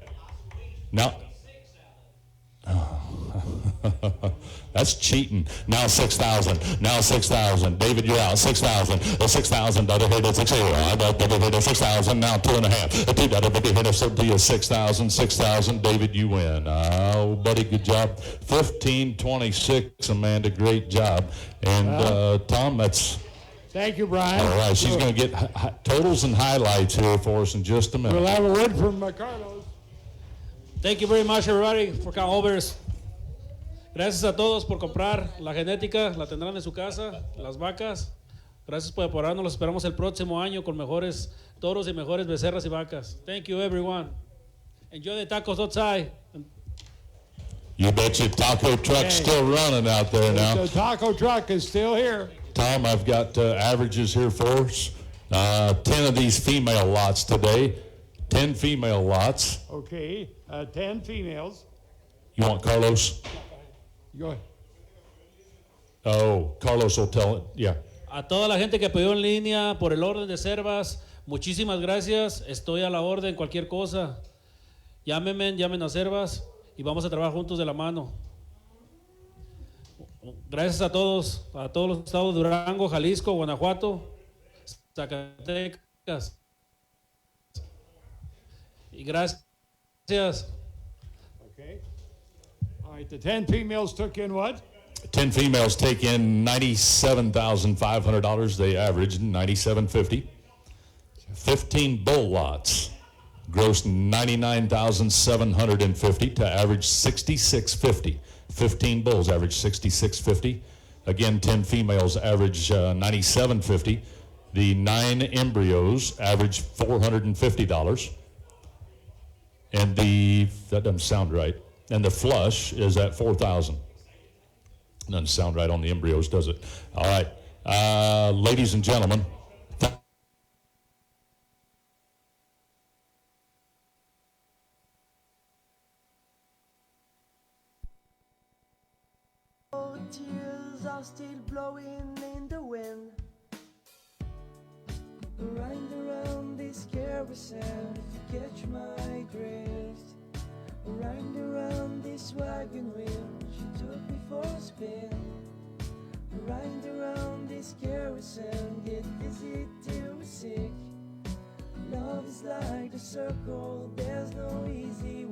Now. That's cheating. Now 6,000. Now 6,000. David, you're out. 6,000. 6,000. Other hit at 6. I got David hit at 6,000. Now 2.5. 2 other David hit at 6,000. 6,000. David, you win. Oh, buddy, good job. 15-26. Amanda, great job. And Tom, that's. Thank you, Brian. All right, she's going to get totals and highlights here for us in just a minute. We'll have a word from Carlos. Thank you very much, everybody, for coming over. Gracias a todos por comprar la genética, la tendrán en su casa, las vacas. Gracias por apoyarnos, los esperamos el próximo año con mejores toros y mejores becerras y vacas. Thank you, everyone. Enjoy the tacos outside. You bet your taco truck's still running out there now. The taco truck is still here. Tom, I've got averages here for us. 10 of these female lots today. 10 female lots. Okay, 10 females. You want Carlos? Go ahead. Oh, Carlos will tell it. Yeah. A toda la gente que pidió en línea por el orden de servas, muchísimas gracias. Estoy a la orden, cualquier cosa. Llámenme, llamen a servas y vamos a trabajar juntos de la mano. Gracias a todos los estados de Durango, Jalisco, Guanajuato, Zacatecas. Y gracias. Okay. All right, the 10 females took in what? 10 females take in $97,500. They averaged $97.50. 15 bull lots grossed $99,750 to average $66.50. 15 bulls average $66.50. Again, 10 females average $97.50. The 9 embryos average $450. And that doesn't sound right. And the flush is at $4,000. Doesn't sound right on the embryos, does it? All right. Ladies and gentlemen. Tears are still blowing in the wind. Around this carousel, if you catch my drift. Around this wagon wheel, she took me for a spin. Around this carousel, get dizzy till we're sick. Love is like a circle, there's no easy